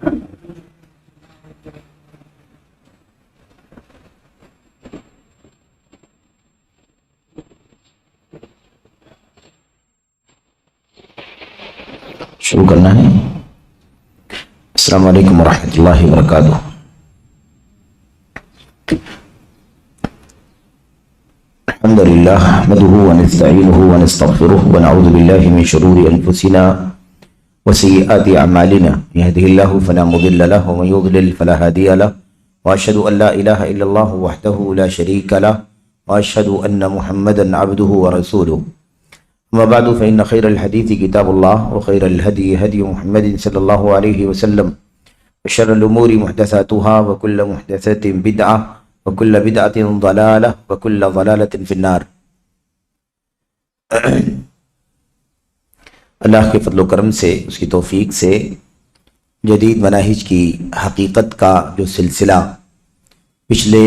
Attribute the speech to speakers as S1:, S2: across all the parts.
S1: شروع کرنا ہے۔ السلام علیکم ورحمۃ اللہ وبرکاتہ۔ الحمد للہ نحمده ونستعینه ونستغفره ونعوذ باللہ من شرور انفسنا وسیئات اعمالنا، يهده الله فلا مضل له ومن يضلل فلا هادي له، واشهد ان لا اله الا الله وحده لا شريك له، واشهد ان محمدا عبده ورسوله، اما بعد فان خير الحديث كتاب الله وخير الهدي هدي محمد صلى الله عليه وسلم، وشر الامور محدثاتها وكل محدثة بدعة وكل بدعة ضلالة وكل ضلالة في النار۔ اللہ کے فضل و کرم سے، اس کی توفیق سے جدید مناہج کی حقیقت کا جو سلسلہ پچھلے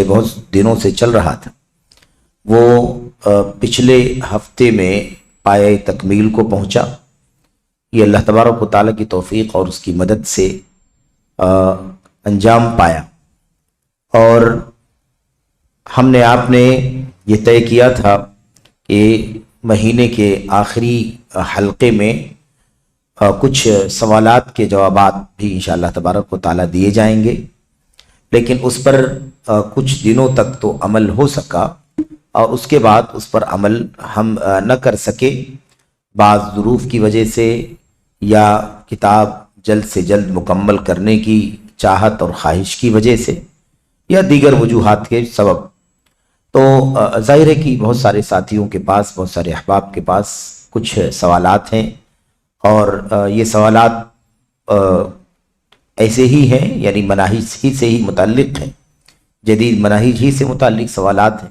S1: بہت دنوں سے چل رہا تھا، وہ پچھلے ہفتے میں پایہ تکمیل کو پہنچا۔ یہ اللہ تبارک و تعالیٰ کی توفیق اور اس کی مدد سے انجام پایا، اور ہم نے آپ نے یہ طے کیا تھا کہ مہینے کے آخری حلقے میں کچھ سوالات کے جوابات بھی انشاءاللہ تبارک و تعالیٰ دیے جائیں گے، لیکن اس پر کچھ دنوں تک تو عمل ہو سکا، اور اس کے بعد اس پر عمل ہم نہ کر سکے، بعض ظروف کی وجہ سے یا کتاب جلد سے جلد مکمل کرنے کی چاہت اور خواہش کی وجہ سے یا دیگر وجوہات کے سبب۔ تو ظاہر ہے کہ بہت سارے ساتھیوں کے پاس، بہت سارے احباب کے پاس کچھ سوالات ہیں، اور یہ سوالات ایسے ہی ہیں، یعنی مناہج ہی سے ہی متعلق ہیں، جدید مناہج ہی سے متعلق سوالات ہیں۔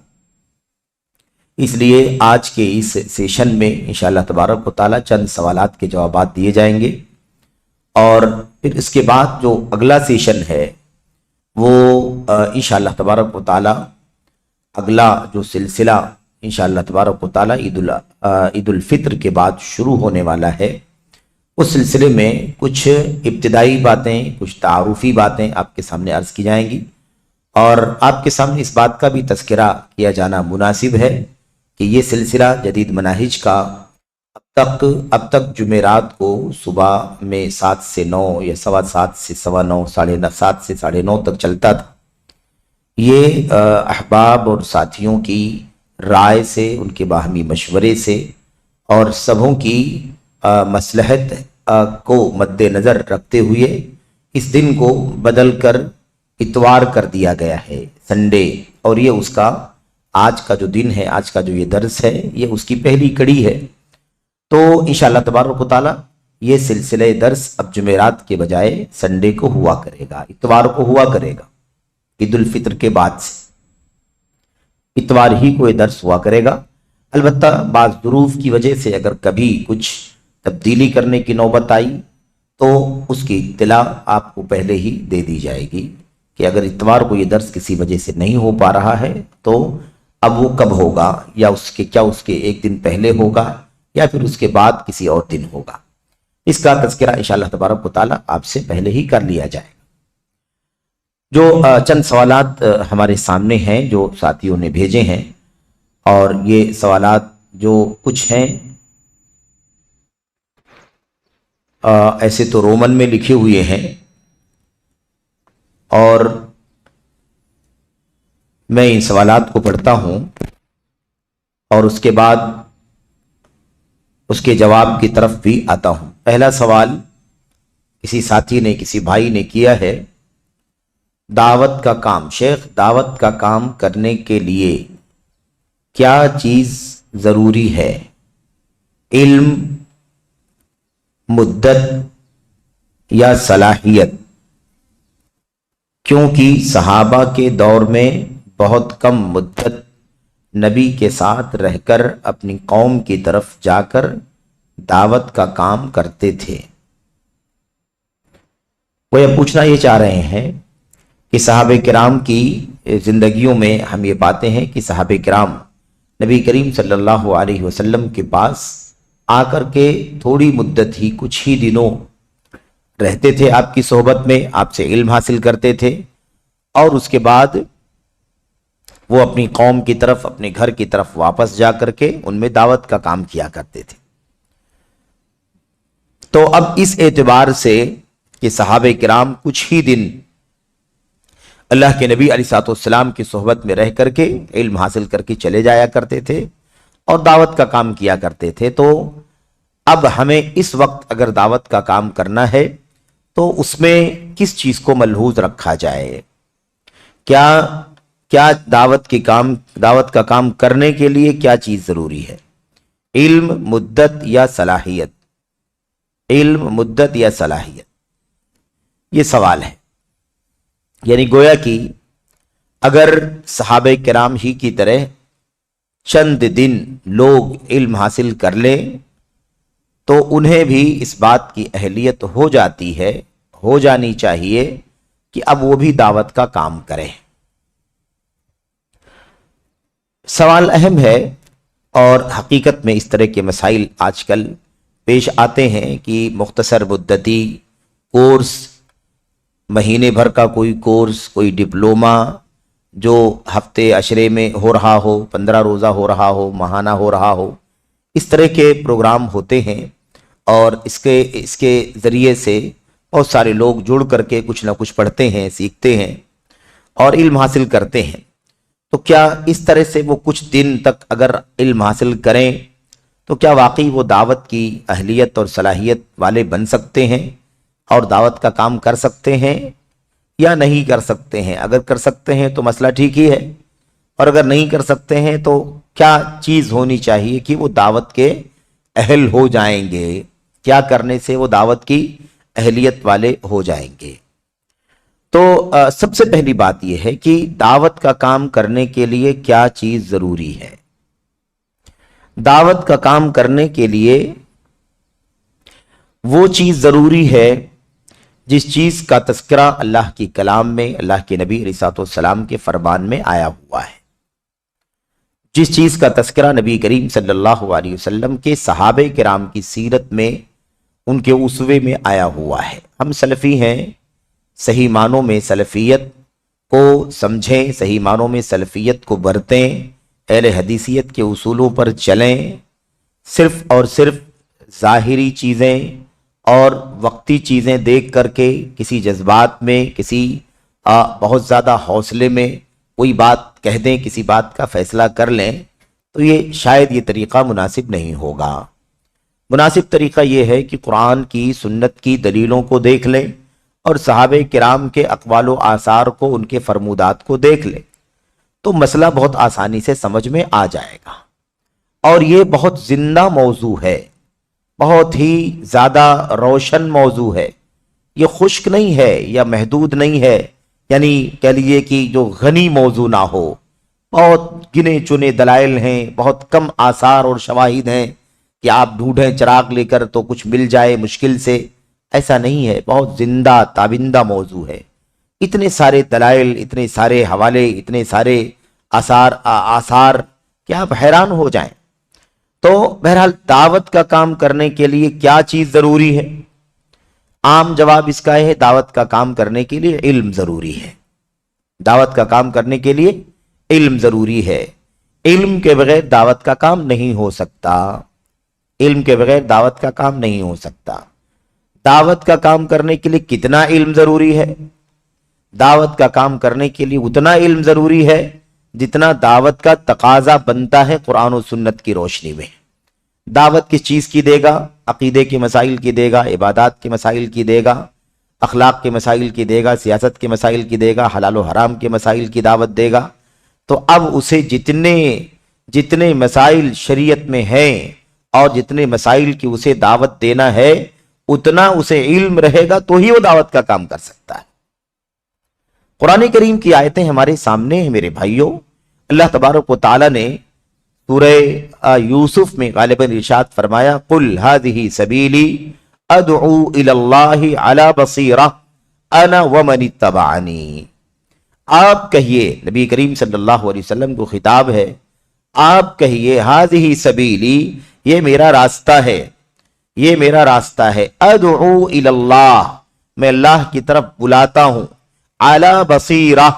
S1: اس لیے آج کے اس سیشن میں انشاءاللہ تبارک و تعالیٰ چند سوالات کے جوابات دیے جائیں گے، اور پھر اس کے بعد جو اگلا سیشن ہے وہ انشاءاللہ تبارک و تعالیٰ اگلا جو سلسلہ انشاءاللہ تبارک و تعالیٰ عید الفطر کے بعد شروع ہونے والا ہے، اس سلسلے میں کچھ ابتدائی باتیں، کچھ تعارفی باتیں آپ کے سامنے عرض کی جائیں گی، اور آپ کے سامنے اس بات کا بھی تذکرہ کیا جانا مناسب ہے کہ یہ سلسلہ جدید مناہج کا اب تک جمعرات کو صبح میں 7 سے 9 یا 7:15 سے 9:15، 7:30 سے 9:30 تک چلتا تھا۔ یہ احباب اور ساتھیوں کی رائے سے، ان کے باہمی مشورے سے اور سبھوں کی مصلحت کو مد نظر رکھتے ہوئے اس دن کو بدل کر اتوار کر دیا گیا ہے، سنڈے، اور یہ اس کا آج کا جو دن ہے، آج کا جو یہ درس ہے، یہ اس کی پہلی کڑی ہے۔ تو انشاءاللہ تبارک و تعالیٰ یہ سلسلہ درس اب جمعرات کے بجائے سنڈے کو ہوا کرے گا، اتوار کو ہوا کرے گا، عید الفطر کے بعد سے اتوار ہی کو یہ درس ہوا کرے گا۔ البتہ بعض ظروف کی وجہ سے اگر کبھی کچھ تبدیلی کرنے کی نوبت آئی تو اس کی اطلاع آپ کو پہلے ہی دے دی جائے گی کہ اگر اتوار کو یہ درس کسی وجہ سے نہیں ہو پا رہا ہے تو اب وہ کب ہوگا، یا اس کے ایک دن پہلے ہوگا یا پھر اس کے بعد کسی اور دن ہوگا۔ اس کا تذکرہ انشاءاللہ تبارک و تعالیٰ آپ سے پہلے ہی کر لیا جائے گا۔ جو چند سوالات ہمارے سامنے ہیں جو ساتھیوں نے بھیجے ہیں، اور یہ سوالات جو کچھ ہیں ایسے تو رومن میں لکھے ہوئے ہیں، اور میں ان سوالات کو پڑھتا ہوں اور اس کے بعد اس کے جواب کی طرف بھی آتا ہوں۔ پہلا سوال کسی ساتھی نے، کسی بھائی نے کیا ہے، دعوت کا کام، شیخ دعوت کا کام کرنے کے لیے کیا چیز ضروری ہے؟ علم، مدت یا صلاحیت؟ کیونکہ صحابہ کے دور میں بہت کم مدت نبی کے ساتھ رہ کر اپنی قوم کی طرف جا کر دعوت کا کام کرتے تھے۔ وہ یہ پوچھنا یہ چاہ رہے ہیں کہ صحابہ کرام کی زندگیوں میں ہم یہ پاتے ہیں کہ صحابہ کرام نبی کریم صلی اللہ علیہ وسلم کے پاس آ کر کے تھوڑی مدت ہی کچھ ہی دنوں رہتے تھے آپ کی صحبت میں، آپ سے علم حاصل کرتے تھے، اور اس کے بعد وہ اپنی قوم کی طرف، اپنے گھر کی طرف واپس جا کر کے ان میں دعوت کا کام کیا کرتے تھے۔ تو اب اس اعتبار سے کہ صحابہ کرام کچھ ہی دن اللہ کے نبی علیہ الصلوۃ والسلام کی صحبت میں رہ کر کے علم حاصل کر کے چلے جایا کرتے تھے اور دعوت کا کام کیا کرتے تھے، تو اب ہمیں اس وقت اگر دعوت کا کام کرنا ہے تو اس میں کس چیز کو ملحوظ رکھا جائے؟ کیا دعوت کا کام کرنے کے لیے کیا چیز ضروری ہے؟ علم، مدت یا صلاحیت؟ علم، مدت یا صلاحیت؟ یہ سوال ہے۔ یعنی گویا کہ اگر صحابہ کرام ہی کی طرح چند دن لوگ علم حاصل کر لیں تو انہیں بھی اس بات کی اہلیت ہو جاتی ہے، ہو جانی چاہیے کہ اب وہ بھی دعوت کا کام کریں۔ سوال اہم ہے، اور حقیقت میں اس طرح کے مسائل آج کل پیش آتے ہیں کہ مختصر مدتی کورس، مہینے بھر کا کوئی کورس، کوئی ڈپلومہ جو ہفتے عشرے میں ہو رہا ہو، 15 روزہ ہو رہا ہو، ماہانہ ہو رہا ہو، اس طرح کے پروگرام ہوتے ہیں، اور اس کے ذریعے سے بہت سارے لوگ جڑ کر کے کچھ نہ کچھ پڑھتے ہیں، سیکھتے ہیں اور علم حاصل کرتے ہیں۔ تو کیا اس طرح سے وہ کچھ دن تک اگر علم حاصل کریں تو کیا واقعی وہ دعوت کی اہلیت اور صلاحیت والے بن سکتے ہیں اور دعوت کا کام کر سکتے ہیں یا نہیں کر سکتے ہیں؟ اگر کر سکتے ہیں تو مسئلہ ٹھیک ہی ہے، اور اگر نہیں کر سکتے ہیں تو کیا چیز ہونی چاہیے کہ وہ دعوت کے اہل ہو جائیں گے؟ کیا کرنے سے وہ دعوت کی اہلیت والے ہو جائیں گے؟ تو سب سے پہلی بات یہ ہے کہ دعوت کا کام کرنے کے لیے کیا چیز ضروری ہے؟ دعوت کا کام کرنے کے لیے وہ چیز ضروری ہے جس چیز کا تذکرہ اللہ کی کلام میں، اللہ کے نبی علیہ الصلوۃ والسلام کے فرمان میں آیا ہوا ہے، جس چیز کا تذکرہ نبی کریم صلی اللہ علیہ وسلم کے صحابہ کرام کی سیرت میں، ان کے اسوے میں آیا ہوا ہے۔ ہم سلفی ہیں، صحیح معنوں میں سلفیت کو سمجھیں، صحیح معنوں میں سلفیت کو برتیں، اہل حدیثیت کے اصولوں پر چلیں، صرف اور صرف ظاہری چیزیں اور وقتی چیزیں دیکھ کر کے کسی جذبات میں، کسی بہت زیادہ حوصلے میں کوئی بات کہہ دیں، کسی بات کا فیصلہ کر لیں، تو یہ شاید یہ طریقہ مناسب نہیں ہوگا۔ مناسب طریقہ یہ ہے کہ قرآن کی، سنت کی دلیلوں کو دیکھ لیں اور صحابہ کرام کے اقوال و آثار کو، ان کے فرمودات کو دیکھ لیں، تو مسئلہ بہت آسانی سے سمجھ میں آ جائے گا۔ اور یہ بہت زندہ موضوع ہے، بہت ہی زیادہ روشن موضوع ہے، یہ خشک نہیں ہے یا محدود نہیں ہے، یعنی کہہ لیجیے کہ جو غنی موضوع نہ ہو، بہت گنے چنے دلائل ہیں، بہت کم آثار اور شواہد ہیں کہ آپ ڈھونڈیں چراغ لے کر تو کچھ مل جائے مشکل سے، ایسا نہیں ہے، بہت زندہ تابندہ موضوع ہے، اتنے سارے دلائل، اتنے سارے حوالے، اتنے سارے آثار کہ آپ حیران ہو جائیں۔ تو بہرحال دعوت کا کام کرنے کے لیے کیا چیز ضروری ہے؟ عام جواب اس کا ہے، دعوت کا کام کرنے کے لیے علم ضروری ہے۔ دعوت کا کام کرنے کے لیے علم ضروری ہے، علم کے بغیر دعوت کا کام نہیں ہو سکتا، علم کے بغیر دعوت کا کام نہیں ہو سکتا۔ دعوت کا کام کرنے کے لیے کتنا علم ضروری ہے؟ دعوت کا کام کرنے کے لیے اتنا علم ضروری ہے جتنا دعوت کا تقاضا بنتا ہے قرآن و سنت کی روشنی میں۔ دعوت کس چیز کی دے گا؟ عقیدے کے مسائل کی دے گا، عبادات کے مسائل کی دے گا، اخلاق کے مسائل کی دے گا، سیاست کے مسائل کی دے گا، حلال و حرام کے مسائل کی دعوت دے گا۔ تو اب اسے جتنے مسائل شریعت میں ہیں اور جتنے مسائل کی اسے دعوت دینا ہے، اتنا اسے علم رہے گا تو ہی وہ دعوت کا کام کر سکتا ہے۔ قرآن کریم کی آیتیں ہمارے سامنے ہیں میرے بھائیوں۔ اللہ تبارک و تعالی نے سورہ یوسف میں غالباً ارشاد فرمایا، قل هذه سبیلی ادعو الی اللہ علی بصیرہ انا ومن اتبعنی۔ آپ کہیے، نبی کریم صلی اللہ علیہ وسلم کو خطاب ہے، آپ کہیے، هذه سبیلی، یہ میرا راستہ ہے، یہ میرا راستہ ہے، ادعو الاللہ، میں اللہ کی طرف بلاتا ہوں، علی بصیرہ،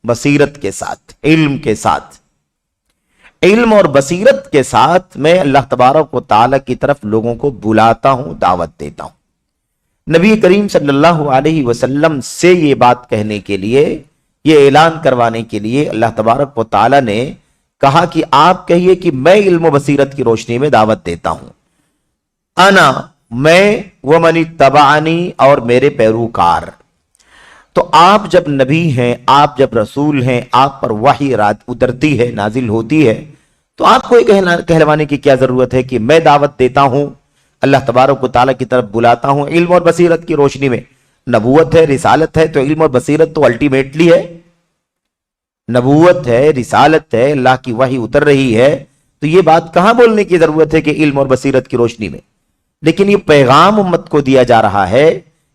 S1: بصیرت کے ساتھ، علم کے ساتھ، علم اور بصیرت کے ساتھ میں اللہ تبارک و تعالی کی طرف لوگوں کو بلاتا ہوں، دعوت دیتا ہوں۔ نبی کریم صلی اللہ علیہ وسلم سے یہ بات کہنے کے لیے، یہ اعلان کروانے کے لیے اللہ تبارک و تعالی نے کہا کہ آپ کہیے کہ میں علم و بصیرت کی روشنی میں دعوت دیتا ہوں، انا، میں، ومن اتبعنی، اور میرے پیروکار۔ تو آپ جب نبی ہیں، آپ جب رسول ہیں، آپ پر وحی اترتی ہے، نازل ہوتی ہے، تو آپ کو یہ کہلوانے کی کیا ضرورت ہے کہ میں دعوت دیتا ہوں، اللہ تبارک و تعالیٰ کی طرف بلاتا ہوں علم اور بصیرت کی روشنی میں۔ نبوت ہے، رسالت ہے، تو علم اور بصیرت تو الٹیمیٹلی ہے، نبوت ہے، رسالت ہے، اللہ کی وحی اتر رہی ہے، تو یہ بات کہاں بولنے کی ضرورت ہے کہ علم اور بصیرت کی روشنی میں؟ لیکن یہ پیغام امت کو دیا جا رہا ہے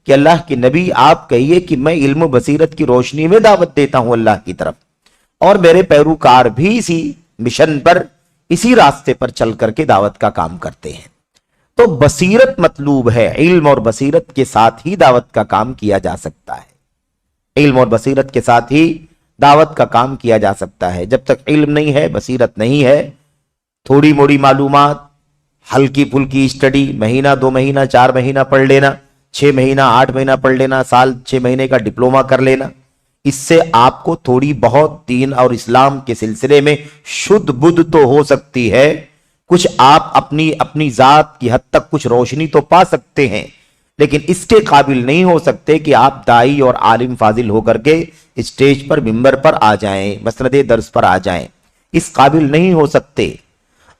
S1: کہ اللہ کے نبی آپ کہیے کہ میں علم و بصیرت کی روشنی میں دعوت دیتا ہوں اللہ کی طرف، اور میرے پیروکار بھی اسی مشن پر، اسی راستے پر چل کر کے دعوت کا کام کرتے ہیں۔ تو بصیرت مطلوب ہے، علم اور بصیرت کے ساتھ ہی دعوت کا کام کیا جا سکتا ہے، علم اور بصیرت کے ساتھ ہی دعوت کا کام کیا جا سکتا ہے۔ جب تک علم نہیں ہے، بصیرت نہیں ہے، تھوڑی موڑی معلومات، ہلکی پھلکی اسٹڈی، مہینہ 2 مہینہ 4 مہینہ پڑھ لینا، 6 مہینہ 8 مہینہ پڑھ لینا، سال 6 مہینے کا ڈپلومہ کر لینا، اس سے آپ کو تھوڑی بہت دین اور اسلام کے سلسلے میں شدھ بدھ تو ہو سکتی ہے، کچھ آپ اپنی ذات کی حد تک کچھ روشنی تو پا سکتے ہیں، لیکن اس کے قابل نہیں ہو سکتے کہ آپ دائی اور عالم فاضل ہو کر کے اسٹیج پر، ممبر پر آ جائیں، مسند درس پر آ جائیں، اس قابل نہیں ہو سکتے۔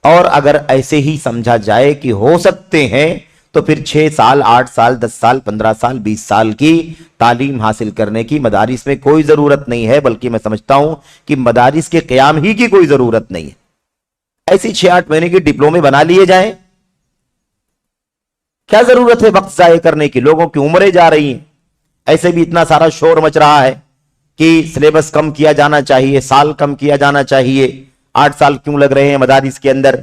S1: اور اگر ایسے ہی سمجھا جائے کہ ہو سکتے ہیں، تو پھر 6 سال 8 سال 10 سال 15 سال 20 سال کی تعلیم حاصل کرنے کی مدارس میں کوئی ضرورت نہیں ہے، بلکہ میں سمجھتا ہوں کہ مدارس کے قیام ہی کی کوئی ضرورت نہیں ہے، ایسی 6-8 مہینے کے ڈپلومے بنا لیے جائیں، کیا ضرورت ہے وقت ضائع کرنے کی؟ لوگوں کی عمریں جا رہی ہیں، ایسے بھی اتنا سارا شور مچ رہا ہے کہ سلیبس کم کیا جانا چاہیے، سال کم کیا جانا چاہیے، 8 سال کیوں لگ رہے ہیں مدارس کے اندر؟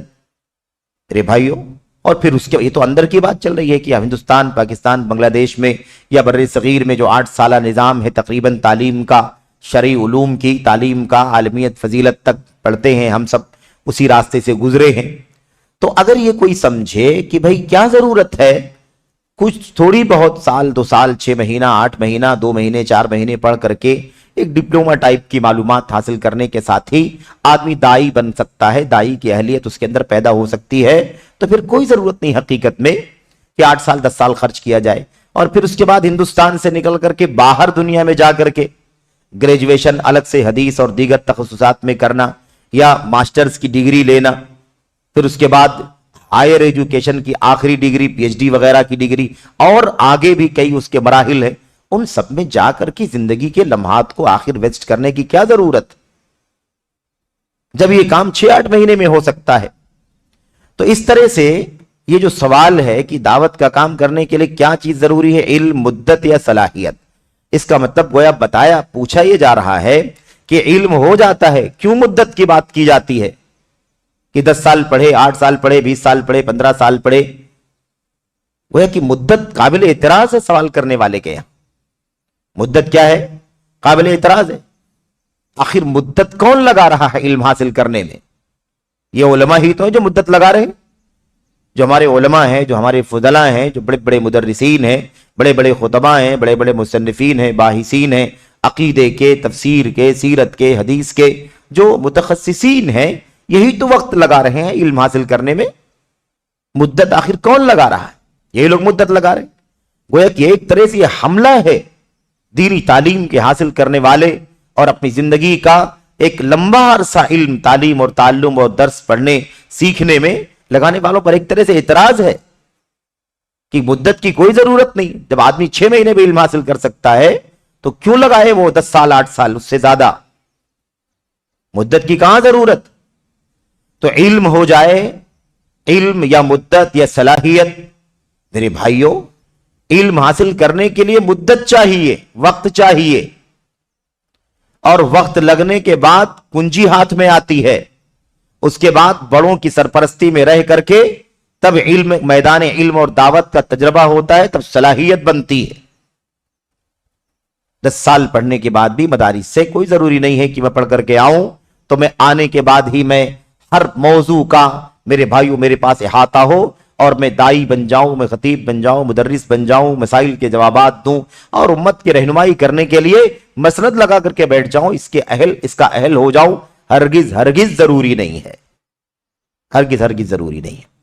S1: ارے بھائیو، اور پھر اس کے یہ تو اندر کی بات چل رہی ہے کہ ہندوستان، پاکستان، بنگلہ دیش میں یا بر صغیر میں جو 8 سالہ نظام ہے تقریباً تعلیم کا، شرعی علوم کی تعلیم کا، عالمیت فضیلت تک پڑھتے ہیں، ہم سب اسی راستے سے گزرے ہیں۔ تو اگر یہ کوئی سمجھے کہ بھئی کیا ضرورت ہے کچھ تھوڑی بہت سال 2 سال 6 مہینہ 8 مہینہ 2 مہینے 4 مہینے پڑھ کر کے ایک ڈپلومہ ٹائپ کی معلومات حاصل کرنے کے ساتھ ہی آدمی دائی بن سکتا ہے، دائی کی اہلیت اس کے اندر پیدا ہو سکتی ہے، تو پھر کوئی ضرورت نہیں حقیقت میں کہ 8 سال 10 سال خرچ کیا جائے، اور پھر اس کے بعد ہندوستان سے نکل کر کے باہر دنیا میں جا کر کے گریجویشن الگ سے حدیث اور دیگر تخصصات میں کرنا، یا ماسٹرز کی ڈگری لینا، پھر اس کے بعد ہائر ایجوکیشن کی آخری ڈگری، پی ایچ ڈی وغیرہ کی ڈگری، اور آگے بھی کئی اس کے مراحل ہیں، ان سب میں جا کر کے زندگی کے لمحات کو آخر ویسٹ کرنے کی کیا ضرورت، جب یہ کام 6-8 مہینے میں ہو سکتا ہے۔ تو اس طرح سے یہ جو سوال ہے کہ دعوت کا کام کرنے کے لیے کیا چیز ضروری ہے، علم، مدت یا صلاحیت، اس کا مطلب گویا بتایا، پوچھا یہ جا رہا ہے کہ علم ہو جاتا ہے، کیوں مدت کی بات کی جاتی ہے کہ 10 سال پڑھے، 8 سال پڑھے، 20 سال پڑھے، 15 سال پڑھے؟ گویا کہ مدت قابل اعتراض ہے سوال کرنے والے کے یہاں، مدت کیا ہے؟ قابل اعتراض ہے۔ آخر مدت کون لگا رہا ہے علم حاصل کرنے میں؟ یہ علماء ہی تو ہیں جو مدت لگا رہے ہیں، جو ہمارے علماء ہیں، جو ہمارے فضلاء ہیں، جو بڑے بڑے مدرسین ہیں، بڑے بڑے خطباء ہیں، بڑے بڑے مصنفین ہیں، باحثین ہیں، عقیدے کے، تفسیر کے، سیرت کے، حدیث کے جو متخصصین ہیں، یہی تو وقت لگا رہے ہیں علم حاصل کرنے میں۔ مدت آخر کون لگا رہا ہے؟ یہی لوگ مدت لگا رہے ہیں۔ گویا کہ ایک طرح سے یہ حملہ ہے دینی تعلیم کے حاصل کرنے والے اور اپنی زندگی کا ایک لمبا عرصہ علم، تعلیم اور تعلم اور درس پڑھنے سیکھنے میں لگانے والوں پر ایک طرح سے اعتراض ہے کہ مدت کی کوئی ضرورت نہیں، جب آدمی 6 مہینے میں علم حاصل کر سکتا ہے تو کیوں لگائے وہ 10 سال 8 سال اس سے زیادہ؟ مدت کی کہاں ضرورت؟ تو علم ہو جائے، علم یا مدت یا صلاحیت، میرے بھائیوں علم حاصل کرنے کے لیے مدت چاہیے، وقت چاہیے، اور وقت لگنے کے بعد کنجی ہاتھ میں آتی ہے، اس کے بعد بڑوں کی سرپرستی میں رہ کر کے تب علم، میدان علم اور دعوت کا تجربہ ہوتا ہے، تب صلاحیت بنتی ہے۔ 10 سال پڑھنے کے بعد بھی مدارس سے کوئی ضروری نہیں ہے کہ میں پڑھ کر کے آؤں تو میں آنے کے بعد ہی میں ہر موضوع کا میرے بھائیوں میرے پاس احاطہ ہو اور میں دائی بن جاؤں، میں خطیب بن جاؤں، مدرس بن جاؤں، مسائل کے جوابات دوں اور امت کی رہنمائی کرنے کے لیے مسند لگا کر کے بیٹھ جاؤں، اس کا اہل ہو جاؤں۔ ہرگز ہرگز ضروری نہیں ہے، ہرگز ہرگز ضروری نہیں ہے۔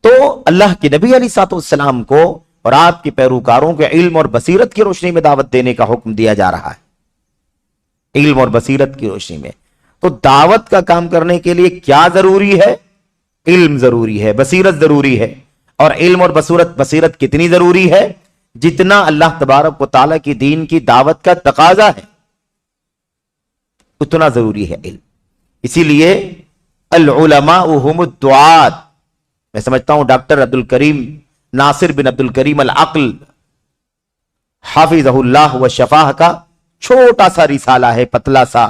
S1: تو اللہ کے نبی علیہ الصلوۃ والسلام کو اور آپ کے پیروکاروں کے علم اور بصیرت کی روشنی میں دعوت دینے کا حکم دیا جا رہا ہے، علم اور بصیرت کی روشنی میں۔ تو دعوت کا کام کرنے کے لیے کیا ضروری ہے؟ علم ضروری ہے، بصیرت ضروری ہے۔ اور علم اور بصیرت کتنی ضروری ہے؟ جتنا اللہ تبارک و تعالیٰ کی دین کی دعوت کا تقاضا ہے اتنا ضروری ہے علم۔ اسی لیے العلماء هم الدعاة، میں سمجھتا ہوں ڈاکٹر عبد الکریم ناصر بن عبد الکریم العقل حافظہ اللہ و شفاہ کا چھوٹا سا رسالہ ہے، پتلا سا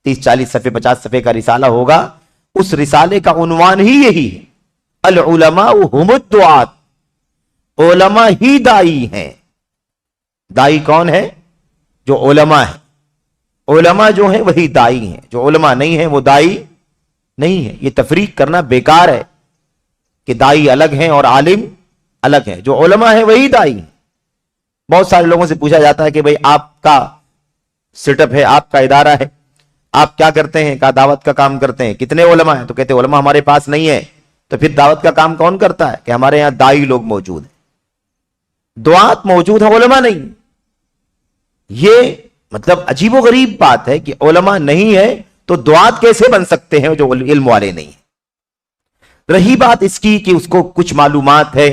S1: 30-40 صفحے 50 صفحے کا رسالہ ہوگا۔ اس رسالے کا عنوان ہی یہی ہے، العلماء هم الدعاة، علماء ہی دائی ہیں۔ دائی کون ہے؟ جو علماء ہیں۔ علماء جو ہیں وہی دائی ہیں، جو علماء نہیں ہیں وہ دائی نہیں ہے۔ یہ تفریق کرنا بیکار ہے کہ دائی الگ ہیں اور عالم الگ ہیں۔ جو علماء ہیں وہی دائی ہیں۔ بہت سارے لوگوں سے پوچھا جاتا ہے کہ بھئی آپ کا سیٹ اپ ہے، آپ کا ادارہ ہے، آپ کیا کرتے ہیں؟ کہا دعوت کا کام کرتے ہیں۔ کتنے علماء ہیں؟ تو کہتے ہیں علماء ہمارے پاس نہیں ہے۔ تو پھر دعوت کا کام کون کرتا ہے؟ کہ ہمارے یہاں دائی لوگ موجود ہیں، دعات موجود ہیں، علماء نہیں۔ یہ مطلب عجیب و غریب بات ہے کہ علماء نہیں ہے تو دعات کیسے بن سکتے ہیں جو علم والے نہیں ہیں؟ رہی بات اس کی کہ اس کو کچھ معلومات ہے،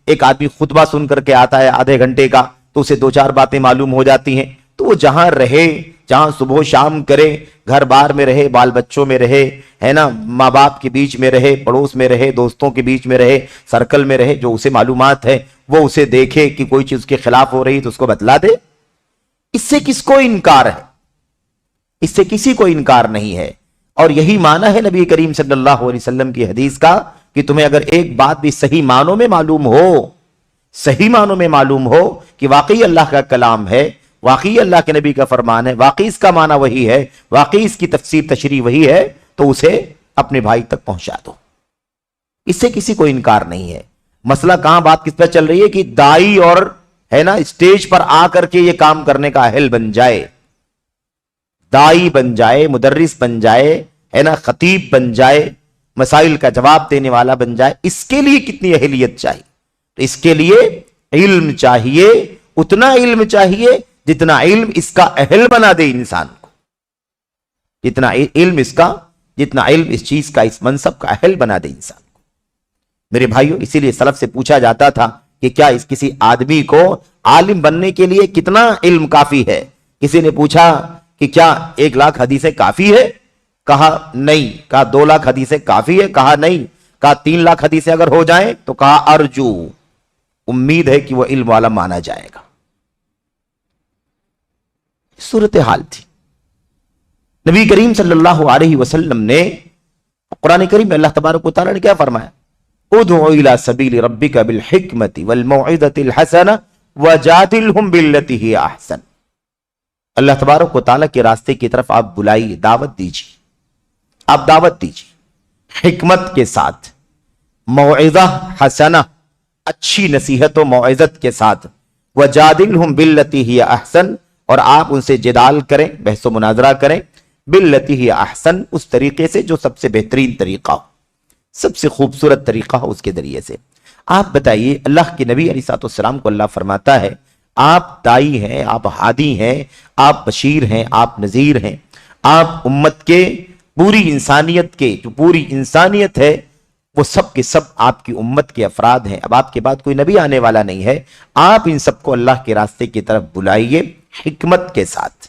S1: ایک آدمی خطبہ سن کر کے آتا ہے آدھے گھنٹے کا تو اسے 2-4 باتیں معلوم ہو جاتی ہیں، تو وہ جہاں رہے، جہاں صبح و شام کرے، گھر بار میں رہے، بال بچوں میں رہے، ہے نا، ماں باپ کے بیچ میں رہے، پڑوس میں رہے، دوستوں کے بیچ میں رہے، سرکل میں رہے، جو اسے معلومات ہے وہ اسے دیکھے کہ کوئی چیز کے خلاف ہو رہی تو اس کو بتلا دے۔ اس سے کس کو انکار ہے؟ اس سے کسی کو انکار نہیں ہے۔ اور یہی معنی ہے نبی کریم صلی اللہ علیہ وسلم کی حدیث کا کہ تمہیں اگر ایک بات بھی صحیح معنوں میں معلوم ہو، صحیح معنوں میں معلوم ہو کہ واقعی اللہ کا کلام ہے، واقعی اللہ کے نبی کا فرمان ہے، واقعی اس کا معنی وہی ہے، واقعی اس کی تفسیر تشریح وہی ہے، تو اسے اپنے بھائی تک پہنچا دو۔ اس سے کسی کو انکار نہیں ہے۔ مسئلہ کہاں بات کس پہ چل رہی ہے کہ دائی اور ہے نا اسٹیج پر آ کر کے یہ کام کرنے کا اہل بن جائے، دائی بن جائے، مدرس بن جائے، ہے نا، خطیب بن جائے، مسائل کا جواب دینے والا بن جائے، اس کے لیے کتنی اہلیت چاہیے؟ تو اس کے لیے علم چاہیے، اتنا علم چاہیے جتنا علم اس کا اہل بنا دے انسان کو، جتنا علم اس چیز کا، اس منصب کا اہل بنا دے انسان کو۔ میرے بھائیوں، اسی لیے سلف سے پوچھا جاتا تھا کہ کیا اس کسی آدمی کو عالم بننے کے لیے کتنا علم کافی ہے؟ کسی نے پوچھا کہ کیا 1 لاکھ حدیثیں کافی ہے؟ کہا نہیں۔ کہا 2 لاکھ حدیثیں کافی ہے؟ کہا نہیں۔ کہا 3 لاکھ حدیثیں اگر ہو جائیں تو کہا ارجو، امید ہے کہ وہ علم والا مانا جائے گا۔ صورتحال تھی۔ نبی کریم صلی اللہ علیہ وسلم نے قرآن کریم میں اللہ تبارک و تعالیٰ نے کیا فرمایا؟ ادعو الى سبیل ربک بالحکمت والموعظۃ الحسنہ وجادلہم باللتی ہی احسن۔ اللہ تبارک و تعالیٰ کے راستے کی طرف آپ بلائیے، دعوت دیجیے، آپ دعوت دیجیے حکمت کے ساتھ، موعظہ حسنہ، اچھی نصیحت و موعظت کے ساتھ، وجادلہم باللتی ہی احسن، اور آپ ان سے جدال کریں، بحث و مناظرہ کریں، باللتی ہی احسن، اس طریقے سے جو سب سے بہترین طریقہ ہو، سب سے خوبصورت طریقہ ہو، اس کے ذریعے سے۔ آپ بتائیے، اللہ کے نبی علیہ الصلوۃ والسلام کو اللہ فرماتا ہے آپ دائی ہیں، آپ ہادی ہیں، آپ بشیر ہیں، آپ نذیر ہیں، آپ امت کے پوری انسانیت کے، جو پوری انسانیت ہے وہ سب کے سب آپ کی امت کے افراد ہیں۔ اب آپ کے بعد کوئی نبی آنے والا نہیں ہے، آپ ان سب کو اللہ کے راستے کی طرف بلائیے حکمت کے ساتھ۔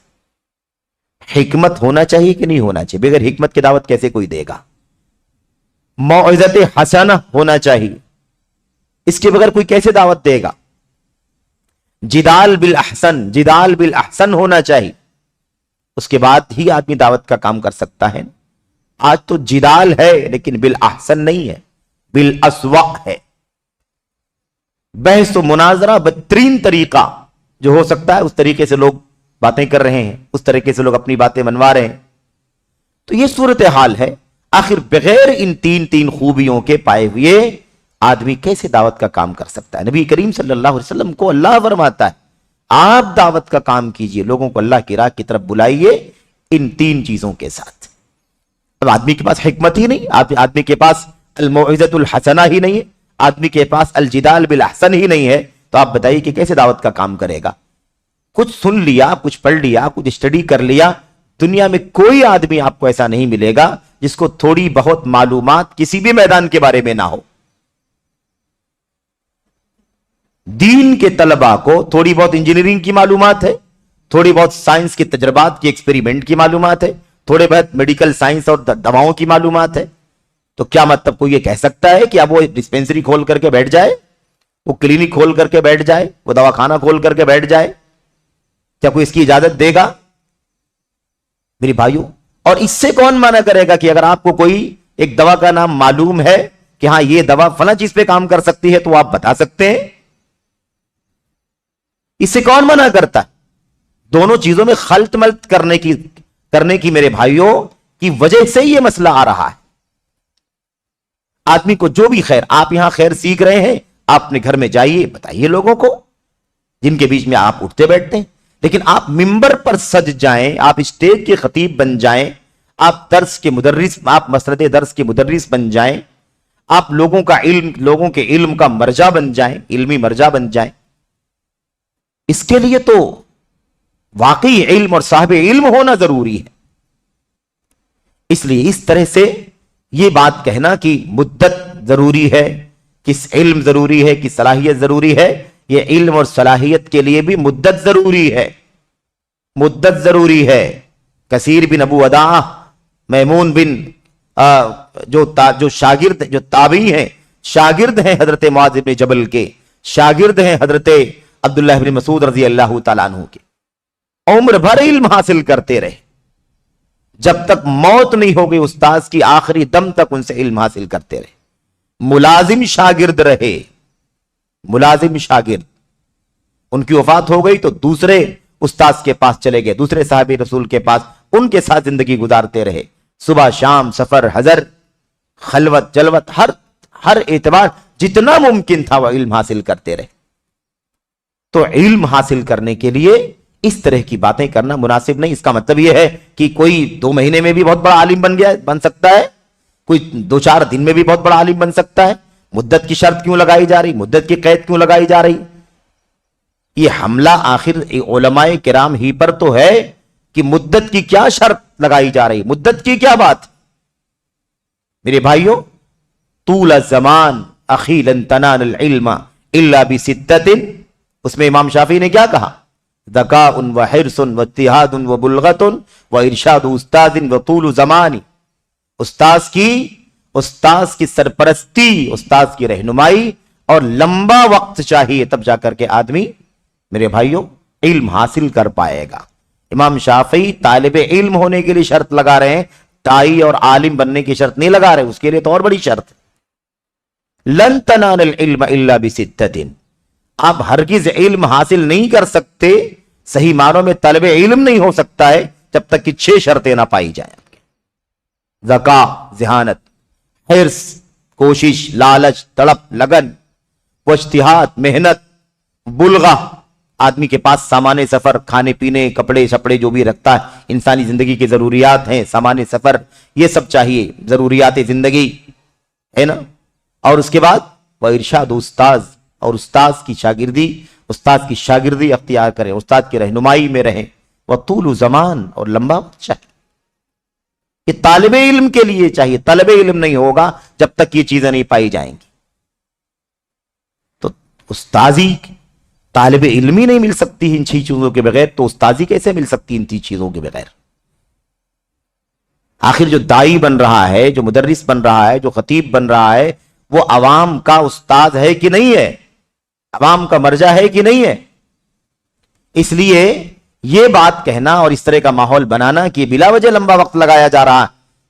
S1: حکمت ہونا چاہیے کہ نہیں ہونا چاہیے؟ بغیر حکمت کی دعوت کیسے کوئی دے گا؟ موعظت حسنہ ہونا چاہیے، اس کے بغیر کوئی کیسے دعوت دے گا؟ جدال بالاحسن ہونا چاہیے، اس کے بعد ہی آدمی دعوت کا کام کر سکتا ہے۔ آج تو جدال ہے لیکن بالاحسن نہیں ہے، بالاسوا ہے۔ بحث و مناظرہ بدترین طریقہ جو ہو سکتا ہے اس طریقے سے لوگ باتیں کر رہے ہیں، اس طریقے سے لوگ اپنی باتیں منوا رہے ہیں۔ تو یہ صورتحال ہے۔ آخر بغیر ان تین خوبیوں کے پائے ہوئے آدمی کیسے دعوت کا کام کر سکتا ہے؟ نبی کریم صلی اللہ علیہ وسلم کو اللہ فرماتا ہے آپ دعوت کا کام کیجئے، لوگوں کو اللہ کی راہ کی طرف بلائیے ان تین چیزوں کے ساتھ۔ اب آدمی کے پاس حکمت ہی نہیں، آدمی کے پاس الموعظۃ الحسنہ ہی نہیں ہے، آدمی کے پاس الجدال بالاحسن ہی نہیں ہے، تو آپ بتائیے کہ کیسے دعوت کا کام کرے گا؟ کچھ سن لیا، کچھ پڑھ لیا، کچھ اسٹڈی کر لیا، دنیا میں کوئی آدمی آپ کو ایسا نہیں ملے گا جس کو تھوڑی بہت معلومات کسی بھی میدان کے بارے میں نہ ہو۔ دین کے طلباء کو تھوڑی بہت انجینئرنگ کی معلومات ہے، تھوڑی بہت سائنس کے تجربات کی ایکسپیریمنٹ کی معلومات ہے، تھوڑے بہت میڈیکل سائنس اور دواؤں کی معلومات ہے۔ تو کیا مطلب کوئی یہ کہہ سکتا ہے کہ اب وہ ڈسپینسری کھول کر کے بیٹھ جائے، وہ کلینک کھول کر کے بیٹھ جائے، وہ دواخانہ کھول کر کے بیٹھ جائے؟ کیا کوئی اس کی اجازت دے گا؟ میری بھائیوں، اور اس سے کون منع کرے گا کہ اگر آپ کو کوئی ایک دوا کا نام معلوم ہے کہ ہاں یہ دوا فلاں چیز پہ کام کر سکتی ہے تو آپ بتا سکتے ہیں؟ اس سے کون منع کرتا ہے؟ دونوں چیزوں میں خلط ملط کرنے کی میرے بھائیوں کی وجہ سے یہ مسئلہ آ رہا ہے۔ آدمی کو جو بھی خیر، آپ یہاں خیر سیکھ رہے ہیں، آپ اپنے گھر میں جائیے، بتائیے لوگوں کو جن کے بیچ میں آپ اٹھتے بیٹھتے ہیں۔ لیکن آپ ممبر پر سج جائیں، آپ اسٹیج کے خطیب بن جائیں، آپ درس کے مدرس، آپ مسرت درس کے مدرس بن جائیں، آپ لوگوں کے علم کا مرجع بن جائیں، علمی مرجع بن جائیں، اس کے لیے تو واقعی علم اور صاحب علم ہونا ضروری ہے۔ اس لیے اس طرح سے یہ بات کہنا کہ مدت ضروری ہے، کس علم ضروری ہے، کس صلاحیت ضروری ہے، یہ علم اور صلاحیت کے لیے بھی مدت ضروری ہے، مدت ضروری ہے۔ کثیر بن ابو وداع، میمون بن جو شاگرد، جو تابعی ہیں، شاگرد ہیں حضرت معاذ بن جبل کے، شاگرد ہیں حضرت عبداللہ بن مسعود رضی اللہ تعالیٰ عنہ کے، عمر بھر علم حاصل کرتے رہے، جب تک موت نہیں ہو گئی استاذ کی، آخری دم تک ان سے علم حاصل کرتے رہے، ملازم شاگرد رہے، ملازم شاگرد۔ ان کی وفات ہو گئی تو دوسرے استاذ کے پاس چلے گئے، دوسرے صاحب رسول کے پاس، ان کے ساتھ زندگی گزارتے رہے، صبح شام، سفر حضر، خلوت جلوت، ہر اعتبار جتنا ممکن تھا وہ علم حاصل کرتے رہے۔ تو علم حاصل کرنے کے لیے اس طرح کی باتیں کرنا مناسب نہیں۔ اس کا مطلب یہ ہے کہ کوئی 2 مہینے میں بھی بہت بڑا عالم بن سکتا ہے، کوئی 2-4 دن میں بھی بہت بڑا عالم بن سکتا ہے۔ مدت کی شرط کیوں لگائی جا رہی؟ مدت کی قید کیوں لگائی جا رہی؟ یہ حملہ آخر علماء کرام ہی پر تو ہے کہ مدت کی کیا شرط لگائی جا رہی؟ مدت کی کیا بات؟ میرے بھائیوں، طول الزمان اخی لن تنال العلم الا بستۃ، اس میں امام شافعی نے کیا کہا؟ ذکاء وحرص واجتہاد وبلغۃ وارشاد استاذ وطول زمان۔ استاذ کی سرپرستی، استاذ کی رہنمائی اور لمبا وقت چاہیے، تب جا کر کے آدمی میرے بھائیوں علم حاصل کر پائے گا۔ امام شافعی طالب علم ہونے کے لیے شرط لگا رہے ہیں، ٹائی اور عالم بننے کی شرط نہیں لگا رہے، اس کے لیے تو اور بڑی شرط، لن تنال العلم الا بستۃ، آپ ہرگز علم حاصل نہیں کر سکتے، صحیح معنوں میں طالب علم نہیں ہو سکتا ہے جب تک کہ 6 شرطیں نہ پائی جائیں۔ ذکاء ذہانت، حرص کوشش، لالچ تڑپ لگن، واجتہاد محنت، بلغہ آدمی کے پاس سامان سفر، کھانے پینے کپڑے شپڑے جو بھی رکھتا ہے، انسانی زندگی کی ضروریات ہیں، سامان سفر یہ سب چاہیے، ضروریات زندگی ہے نا۔ اور اس کے بعد وہ ارشاد استاذ، اور استاذ کی شاگردی اختیار کریں، استاد کی رہنمائی میں رہیں، وہ طول زمان اور لمبا چاہیے۔ یہ طالب علم کے لیے چاہیے، طالب علم نہیں ہوگا جب تک یہ چیزیں نہیں پائی جائیں گی۔ تو استاذی طالب علمی نہیں مل سکتی ان 6 چیزوں کے بغیر، تو استاذی کیسے مل سکتی ان 3 چیزوں کے بغیر؟ آخر جو دائی بن رہا ہے، جو مدرس بن رہا ہے، جو خطیب بن رہا ہے، وہ عوام کا استاد ہے کہ نہیں ہے؟ عوام کا مرجع ہے کہ نہیں ہے؟ اس لیے یہ بات کہنا اور اس طرح کا ماحول بنانا کہ بلا وجہ لمبا وقت لگایا جا رہا ہے،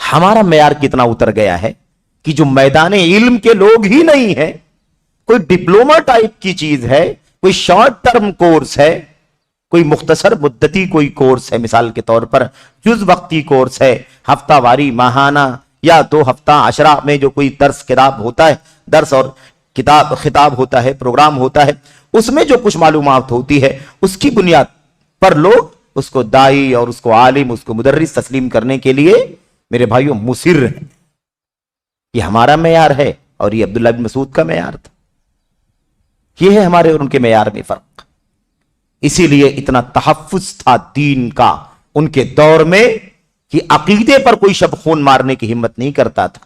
S1: ہمارا معیار کتنا اتر گیا ہے کہ جو میدان علم کے لوگ ہی نہیں ہیں، کوئی ڈپلوما ٹائپ کی چیز ہے، کوئی شارٹ ٹرم کورس ہے، کوئی مختصر مدتی کوئی کورس ہے، مثال کے طور پر جز وقتی کورس ہے، ہفتہ واری، ماہانہ یا 2 ہفتہ عشرہ میں جو کوئی درس کتاب ہوتا ہے، درس اور کتاب خطاب ہوتا ہے، پروگرام ہوتا ہے، اس میں جو کچھ معلومات ہوتی ہے اس کی بنیاد پر لوگ اس کو دائی اور اس کو عالم، اس کو مدرس تسلیم کرنے کے لیے میرے بھائیوں مصر ہیں۔ یہ ہمارا معیار ہے اور یہ عبداللہ بن مسعود کا معیار تھا۔ یہ ہے ہمارے اور ان کے معیار میں فرق۔ اسی لیے اتنا تحفظ تھا دین کا ان کے دور میں کہ عقیدے پر کوئی شب خون مارنے کی ہمت نہیں کرتا تھا،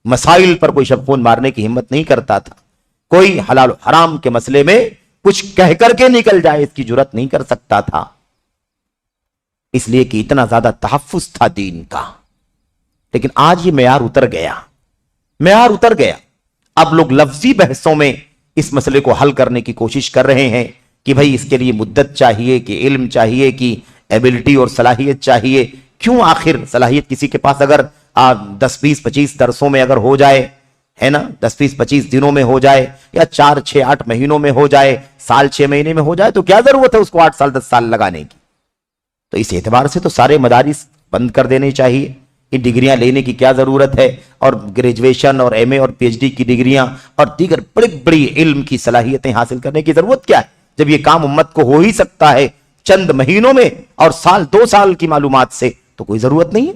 S1: مسائل پر کوئی شب خون مارنے کی ہمت نہیں کرتا تھا، کوئی حلال و حرام کے مسئلے میں کچھ کہہ کر کے نکل جائے اس کی جرات نہیں کر سکتا تھا، اس لیے کہ اتنا زیادہ تحفظ تھا دین کا۔ لیکن آج یہ معیار اتر گیا، معیار اتر گیا۔ اب لوگ لفظی بحثوں میں اس مسئلے کو حل کرنے کی کوشش کر رہے ہیں کہ بھائی اس کے لیے مدت چاہیے، کہ علم چاہیے، کہ ایبلٹی اور صلاحیت چاہیے۔ کیوں آخر صلاحیت کسی کے پاس اگر 10 20 25 درسوں میں اگر ہو جائے، ہے نا، 10 20 25 دنوں میں ہو جائے، یا 4 6 8 مہینوں میں ہو جائے، سال 6 مہینے میں ہو جائے، تو کیا ضرورت ہے اس کو 8 سال 10 سال لگانے کی؟ تو اس اعتبار سے تو سارے مدارس بند کر دینے چاہیے۔ یہ ڈگریاں لینے کی کیا ضرورت ہے؟ اور گریجویشن اور ایم اے اور پی ایچ ڈی کی ڈگریاں اور دیگر بڑی بڑی علم کی صلاحیتیں حاصل کرنے کی ضرورت کیا ہے، جب یہ کام امت کو ہو ہی سکتا ہے چند مہینوں میں اور 2 سال کی معلومات سے؟ تو کوئی ضرورت نہیں ہے،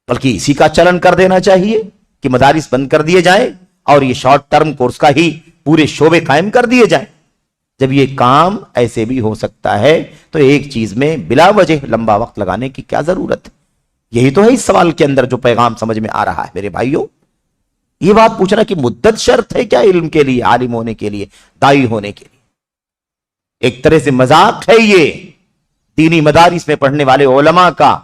S1: بلکہ اسی کا چلن کر دینا چاہیے کہ مدارس بند کر دیے جائیں اور یہ شارٹ ٹرم کورس کا ہی پورے شعبے قائم کر دیے جائیں۔ جب یہ کام ایسے بھی ہو سکتا ہے تو ایک چیز میں بلا وجہ لمبا وقت لگانے کی کیا ضرورت ہے؟ یہی تو ہے اس سوال کے اندر جو پیغام سمجھ میں آ رہا ہے میرے بھائیوں۔ یہ بات پوچھنا کہ مدت شرط ہے کیا علم کے لیے، عالم ہونے کے لیے، دائی ہونے کے لیے؟ ایک طرح سے مذاق ہے یہ دینی مدارس میں پڑھنے والے علماء کا،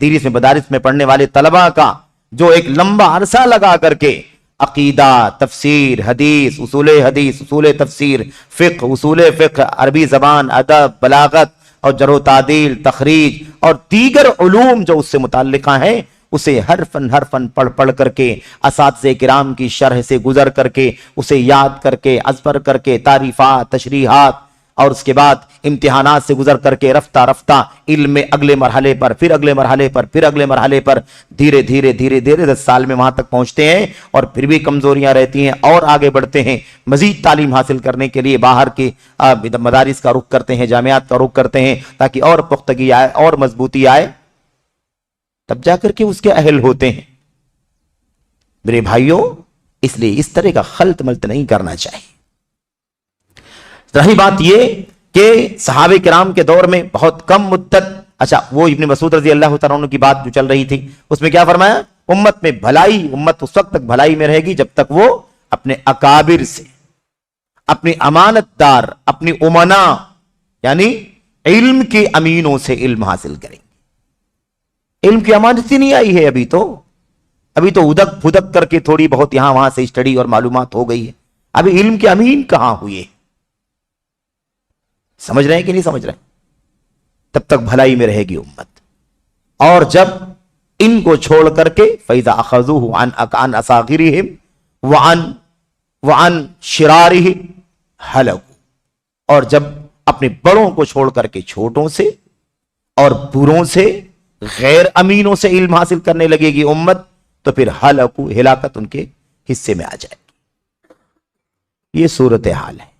S1: دینی مدارس میں پڑھنے والے طلباء کا، جو ایک لمبا عرصہ لگا کر کے عقیدہ، تفسیر، حدیث، اصول تفسیر، فقہ، اصول فقہ، عربی زبان، ادب، بلاغت اور جرح و تعدیل، تخریج اور دیگر علوم جو اس سے متعلقہ ہیں، اسے حرفاً پڑھ پڑھ کر کے، اساتذہ کرام کی شرح سے گزر کر کے، اسے یاد کر کے، ازبر کر کے، تعریفات، تشریحات، اور اس کے بعد امتحانات سے گزر کر کے رفتہ رفتہ علم میں اگلے مرحلے پر، پھر اگلے مرحلے پر، پھر اگلے مرحلے پر، دھیرے دھیرے 10 سال میں وہاں تک پہنچتے ہیں، اور پھر بھی کمزوریاں رہتی ہیں اور آگے بڑھتے ہیں، مزید تعلیم حاصل کرنے کے لیے باہر کے مدارس کا رخ کرتے ہیں، جامعات کا رخ کرتے ہیں، تاکہ اور پختگی آئے اور مضبوطی آئے، تب جا کر کے اس کے اہل ہوتے ہیں۔ میرے بھائیوں، اس لیے اس طرح کا خلط ملط نہیں کرنا چاہیے۔ رہی بات یہ کہ صحابہ کرام کے دور میں بہت کم مدت، اچھا وہ ابن مسعود رضی اللہ تعالیٰ عنہ کی بات جو چل رہی تھی، اس میں کیا فرمایا؟ امت میں بھلائی، امت اس وقت تک بھلائی میں رہے گی جب تک وہ اپنے اکابر سے، اپنی امانت دار، اپنی امنا یعنی علم کے امینوں سے علم حاصل کریں گے۔ علم کی امانت ہی نہیں آئی ہے ابھی تو ادک پھدک کر کے تھوڑی بہت یہاں وہاں سے اسٹڈی اور معلومات ہو گئی ہے، ابھی علم کے امین کہاں ہوئے؟ سمجھ رہے ہیں کہ نہیں سمجھ رہے؟ تب تک بھلائی میں رہے گی امت، اور جب ان کو چھوڑ کر کے فَإِذَا أَخَذُوهُ عَنْ أَصَاغِرِهِمْ وَعَنْ شِرَارِهِمْ هَلَكُوا، اور جب اپنے بڑوں کو چھوڑ کر کے چھوٹوں سے اور بروں سے، غیر امینوں سے علم حاصل کرنے لگے گی امت، تو پھر ہلاکو، ہلاکت ان کے حصے میں آ جائے گی۔ یہ صورتحال ہے،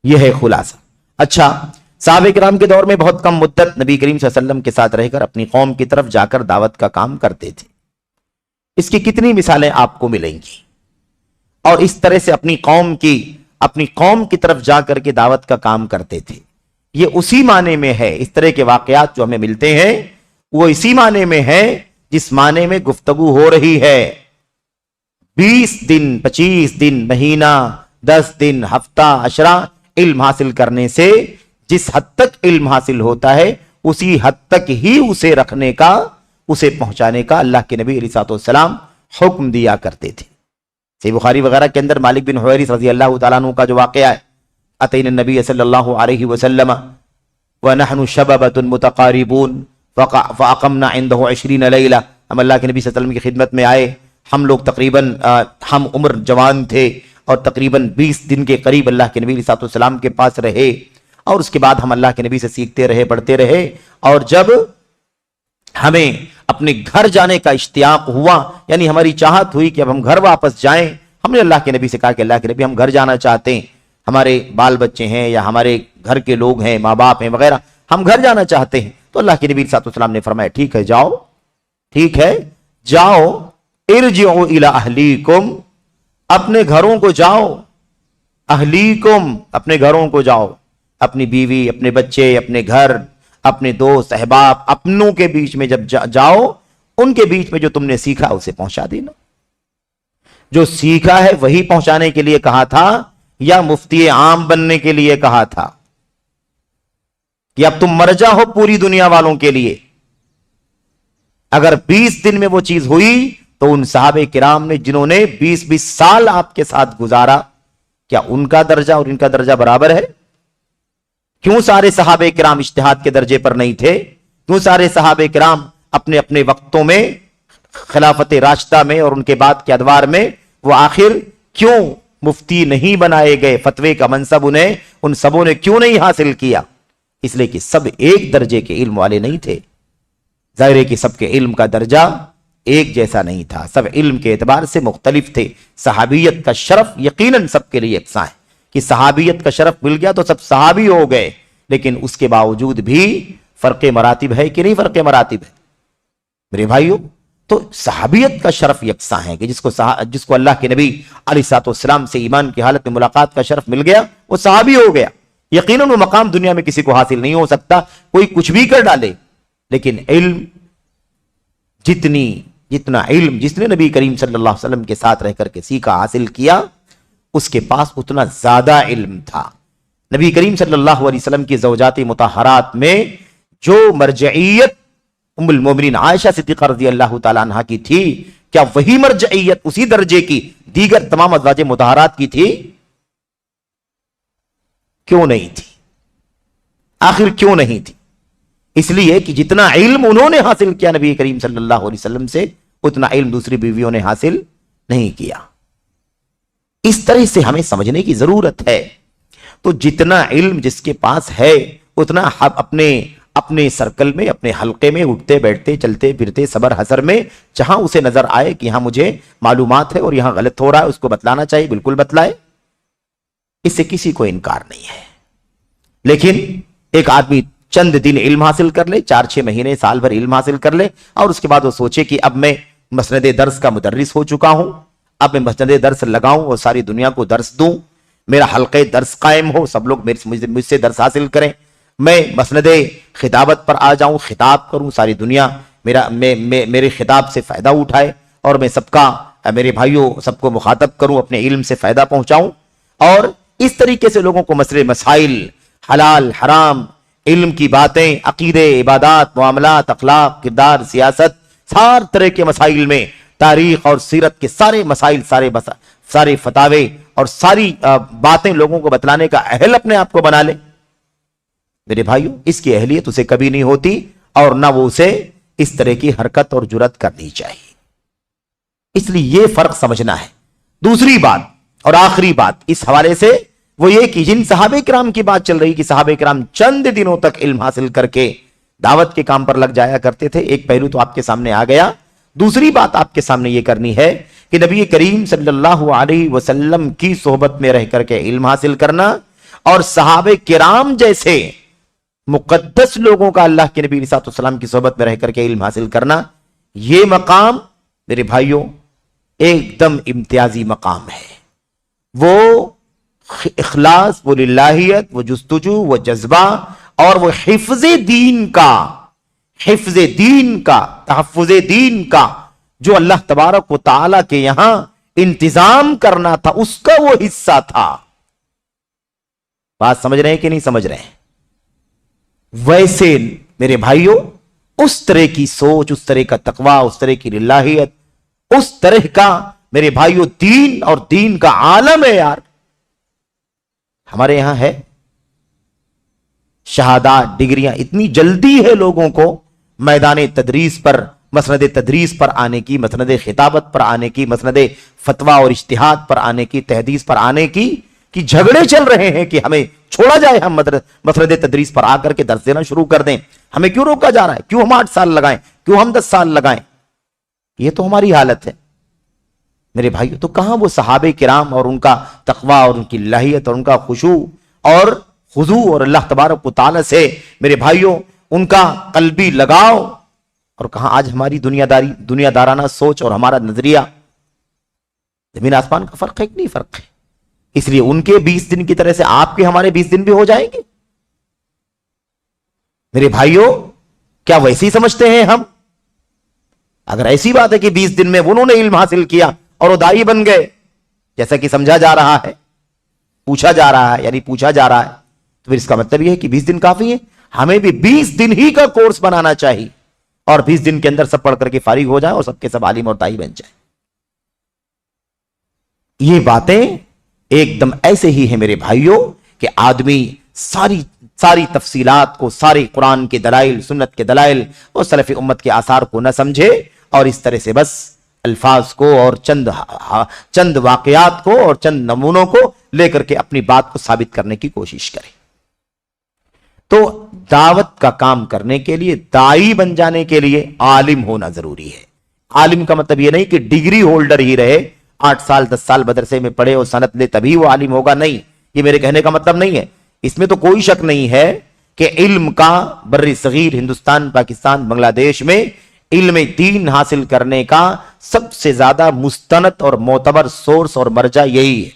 S1: یہ ہے خلاصہ۔ اچھا، صحابہ کرام کے دور میں بہت کم مدت نبی کریم صلی اللہ علیہ وسلم کے ساتھ رہ کر اپنی قوم کی طرف جا کر دعوت کا کام کرتے تھے۔ اس کی کتنی مثالیں آپ کو ملیں گی، اور اس طرح سے اپنی قوم کی طرف جا کر کے دعوت کا کام کرتے تھے۔ یہ اسی معنی میں ہے، اس طرح کے واقعات جو ہمیں ملتے ہیں وہ اسی معنی میں ہے جس معنی میں گفتگو ہو رہی ہے۔ 20 دن، 25 دن، مہینہ، 10 دن، ہفتہ، عشرہ علم حاصل کرنے سے جس حد تک علم حاصل ہوتا ہے اسی حد تک ہی اسے رکھنے کا، اسے پہنچانے کا اللہ کے نبی علیہ الصلوۃ والسلام حکم دیا کرتے تھے۔ صحیح بخاری وغیرہ کے اندر مالک بن حویرث رضی اللہ تعالیٰ عنہ کا جو واقعہ ہے، اتینا النبی صلی اللہ علیہ وسلم ونحن شبابۃ متقاربون فاقمنا عنده 20 لیلہ، ہم اللہ کے نبی صلی اللہ علیہ وسلم کی خدمت میں آئے، ہم لوگ تقریباً ہم عمر جوان تھے اور تقریباً 20 دن کے قریب اللہ کے نبی علیہ السلام کے پاس رہے، اور اس کے بعد ہم اللہ کے نبی سے سیکھتے رہے، پڑھتے رہے، اور جب ہمیں اپنے گھر جانے کا اشتیاق ہوا، یعنی ہماری چاہت ہوئی کہ اب ہم گھر واپس جائیں، ہم نے اللہ کے نبی سے کہا کہ اللہ کے نبی ہم گھر جانا چاہتے ہیں، ہمارے بال بچے ہیں یا ہمارے گھر کے لوگ ہیں، ماں باپ ہیں وغیرہ، ہم گھر جانا چاہتے ہیں۔ تو اللہ کے نبی صلی اللہ علیہ وسلم نے فرمایا ٹھیک ہے جاؤ، ٹھیک ہے جاؤ، ارجعوا الی اہلیکم، اپنے گھروں کو جاؤ، اہلیکم، اپنے گھروں کو جاؤ، اپنی بیوی، اپنے بچے، اپنے گھر، اپنے دوست احباب، اپنوں کے بیچ میں جب جاؤ، ان کے بیچ میں جو تم نے سیکھا اسے پہنچا دینا۔ جو سیکھا ہے وہی پہنچانے کے لیے کہا تھا یا مفتی عام بننے کے لیے کہا تھا کہ اب تم مرجع ہو پوری دنیا والوں کے لیے؟ اگر 20 دن میں وہ چیز ہوئی تو ان صحابہ کرام نے جنہوں نے 20 سال آپ کے ساتھ گزارا، کیا ان کا درجہ اور ان کا درجہ برابر ہے؟ کیوں سارے صحابہ کرام اجتہاد کے درجے پر نہیں تھے؟ کیوں سارے صحابہ کرام اپنے اپنے وقتوں میں خلافت راشدہ میں اور ان کے بعد کے ادوار میں وہ آخر کیوں مفتی نہیں بنائے گئے؟ فتوے کا منصب انہیں ان سبوں نے کیوں نہیں حاصل کیا؟ اس لیے کہ سب ایک درجے کے علم والے نہیں تھے۔ ظاہر ہے کہ سب کے علم کا درجہ ایک جیسا نہیں تھا، سب علم کے اعتبار سے مختلف تھے۔ صحابیت کا شرف یقیناً سب کے لیے یکساں ہے کہ صحابیت کا شرف مل گیا تو سب صحابی ہو گئے، لیکن اس کے باوجود بھی فرق مراتب ہے کہ نہیں فرق مراتب ہے میرے بھائیوں؟ تو صحابیت کا شرف یکساں ہے کہ جس کو اللہ کے نبی علیہ الصلوۃ والسلام سے ایمان کی حالت میں ملاقات کا شرف مل گیا وہ صحابی ہو گیا۔ یقیناً وہ مقام دنیا میں کسی کو حاصل نہیں ہو سکتا، کوئی کچھ بھی کر ڈالے، لیکن علم جتنا علم جس نے نبی کریم صلی اللہ علیہ وسلم کے ساتھ رہ کر کے سیکھا حاصل کیا، اس کے پاس اتنا زیادہ علم تھا۔ نبی کریم صلی اللہ علیہ وسلم کی زوجات مطہرات میں جو مرجعیت ام المومنین عائشہ صدیقہ رضی اللہ تعالیٰ عنہ کی تھی، کیا وہی مرجعیت اسی درجے کی دیگر تمام ازواج مطہرات کی تھی؟ کیوں نہیں تھی؟ آخر کیوں نہیں تھی؟ اس لیے کہ جتنا علم انہوں نے حاصل کیا نبی کریم صلی اللہ علیہ وسلم سے، اتنا علم دوسری بیویوں نے حاصل نہیں کیا۔ اس طرح سے ہمیں سمجھنے کی ضرورت ہے۔ تو جتنا علم جس کے پاس ہے اتنا اپنے سرکل میں، اپنے حلقے میں اٹھتے بیٹھتے چلتے پھرتے صبر حسر میں جہاں اسے نظر آئے کہ یہاں مجھے معلومات ہے اور یہاں غلط ہو رہا ہے، اس کو بتلانا چاہیے، بالکل بتلائے، اس سے کسی کو انکار نہیں ہے۔ لیکن ایک آدمی چند دن علم حاصل کر لے، 4-6 مہینے سال بھر علم حاصل کر لے، اور اس کے بعد وہ سوچے کہ اب میں مسند درس کا مدرس ہو چکا ہوں، اب میں مسند درس لگاؤں اور ساری دنیا کو درس دوں، میرا حلقے درس قائم ہو، سب لوگ مجھ سے درس حاصل کریں، میں مسند خطابت پر آ جاؤں، خطاب کروں، ساری دنیا میرے خطاب سے فائدہ اٹھائے، اور میں سب کا، میرے بھائیوں، سب کو مخاطب کروں، اپنے علم سے فائدہ پہنچاؤں، اور اس طریقے سے لوگوں کو مسئلے مسائل، حلال حرام، علم کی باتیں، عقیدے، عبادات، معاملات، اخلاق، کردار، سیاست، ہر طرح کے مسائل میں، تاریخ اور سیرت کے سارے مسائل، سارے فتاوے اور ساری باتیں لوگوں کو بتلانے کا اہل اپنے آپ کو بنا لے۔ میرے بھائیوں، اس کی اہلیت اسے کبھی نہیں ہوتی، اور نہ وہ اسے اس طرح کی حرکت اور جرات کرنی چاہیے۔ اس لیے یہ فرق سمجھنا ہے۔ دوسری بات اور آخری بات اس حوالے سے وہ یہ کہ جن صحابہ کرام کی بات چل رہی کہ صحابہ کرام چند دنوں تک علم حاصل کر کے دعوت کے کام پر لگ جایا کرتے تھے، ایک پہلو تو آپ کے سامنے آ گیا۔ دوسری بات آپ کے سامنے یہ کرنی ہے کہ نبی کریم صلی اللہ علیہ وسلم کی صحبت میں رہ کر کے علم حاصل کرنا، اور صحابہ کرام جیسے مقدس لوگوں کا اللہ کے نبی علیہ الصلوۃ والسلام کی صحبت میں رہ کر کے علم حاصل کرنا، یہ مقام میرے بھائیوں ایک دم امتیازی مقام ہے۔ وہ اخلاص، وہ للہیت، وہ جستجو، وہ جذبہ، اور وہ حفظ دین کا تحفظ دین کا جو اللہ تبارک و تعالی کے یہاں انتظام کرنا تھا، اس کا وہ حصہ تھا۔ بات سمجھ رہے ہیں کہ نہیں سمجھ رہے ہیں؟ ویسے میرے بھائیوں اس طرح کی سوچ، اس طرح کا تقوی، اس طرح کی للہیت، اس طرح کا میرے بھائیوں دین اور دین کا عالم ہے یار، ہمارے یہاں ہے۔ شہادات، ڈگریاں اتنی جلدی ہے لوگوں کو میدان تدریس پر مسند تدریس پر آنے کی, مسند خطابت پر آنے کی, مسند فتویٰ اور اجتہاد پر آنے کی, تحدیث پر آنے کی جھگڑے چل رہے ہیں کہ ہمیں چھوڑا جائے, ہم مسند تدریس پر آ کر کے درس دینا شروع کر دیں. ہمیں کیوں روکا جا رہا ہے؟ کیوں ہم 8 سال لگائیں؟ کیوں ہم 10 سال لگائیں؟ یہ تو ہماری حالت ہے میرے بھائیو. تو کہاں وہ صحابہ کرام اور ان کا تقوی اور ان کی لہیت اور ان کا خشوع اور خضوع اور اللہ تبارک و تعالی سے میرے بھائیو ان کا قلبی لگاؤ, اور کہاں آج ہماری دنیا دارانہ سوچ اور ہمارا نظریہ. زمین آسمان کا فرق ہے کہ نہیں فرق ہے؟ اس لیے ان کے 20 دن کی طرح سے آپ کے ہمارے 20 دن بھی ہو جائیں گے میرے بھائیو. کیا ویسے ہی سمجھتے ہیں ہم؟ اگر ایسی بات ہے کہ 20 دن میں انہوں نے علم حاصل کیا اور وہ دائی بن گئے جیسا کہ سمجھا جا رہا ہے, پوچھا جا رہا ہے, تو پھر اس کا مطلب یہ ہے کہ 20 دن کافی ہے. ہمیں بھی 20 دن ہی کا کورس بنانا چاہیے اور 20 دن کے اندر سب پڑھ کر کے فارغ ہو جائیں اور سب کے سب عالم اور دائی بن جائیں. یہ باتیں ایک دم ایسے ہی ہیں میرے بھائیوں کہ آدمی ساری تفصیلات کو, سارے قرآن کے دلائل, سنت کے دلائل اور سلف امت کے آثار کو نہ سمجھے اور اس طرح سے بس الفاظ کو اور چند واقعات کو اور چند نمونوں کو لے کر کے اپنی بات کو ثابت کرنے کی کوشش کرے. تو دعوت کا کام کرنے کے لیے, دائی بن جانے کے لیے عالم ہونا ضروری ہے. عالم کا مطلب یہ نہیں کہ ڈگری ہولڈر ہی رہے, 8 سال 10 سال مدرسے میں پڑھے اور سند لے تبھی وہ عالم ہوگا. نہیں, یہ میرے کہنے کا مطلب نہیں ہے. اس میں تو کوئی شک نہیں ہے کہ علم کا بر صغیر ہندوستان, پاکستان, بنگلہ دیش میں علم دین حاصل کرنے کا سب سے زیادہ مستند اور معتبر سورس اور مرجع یہی ہے.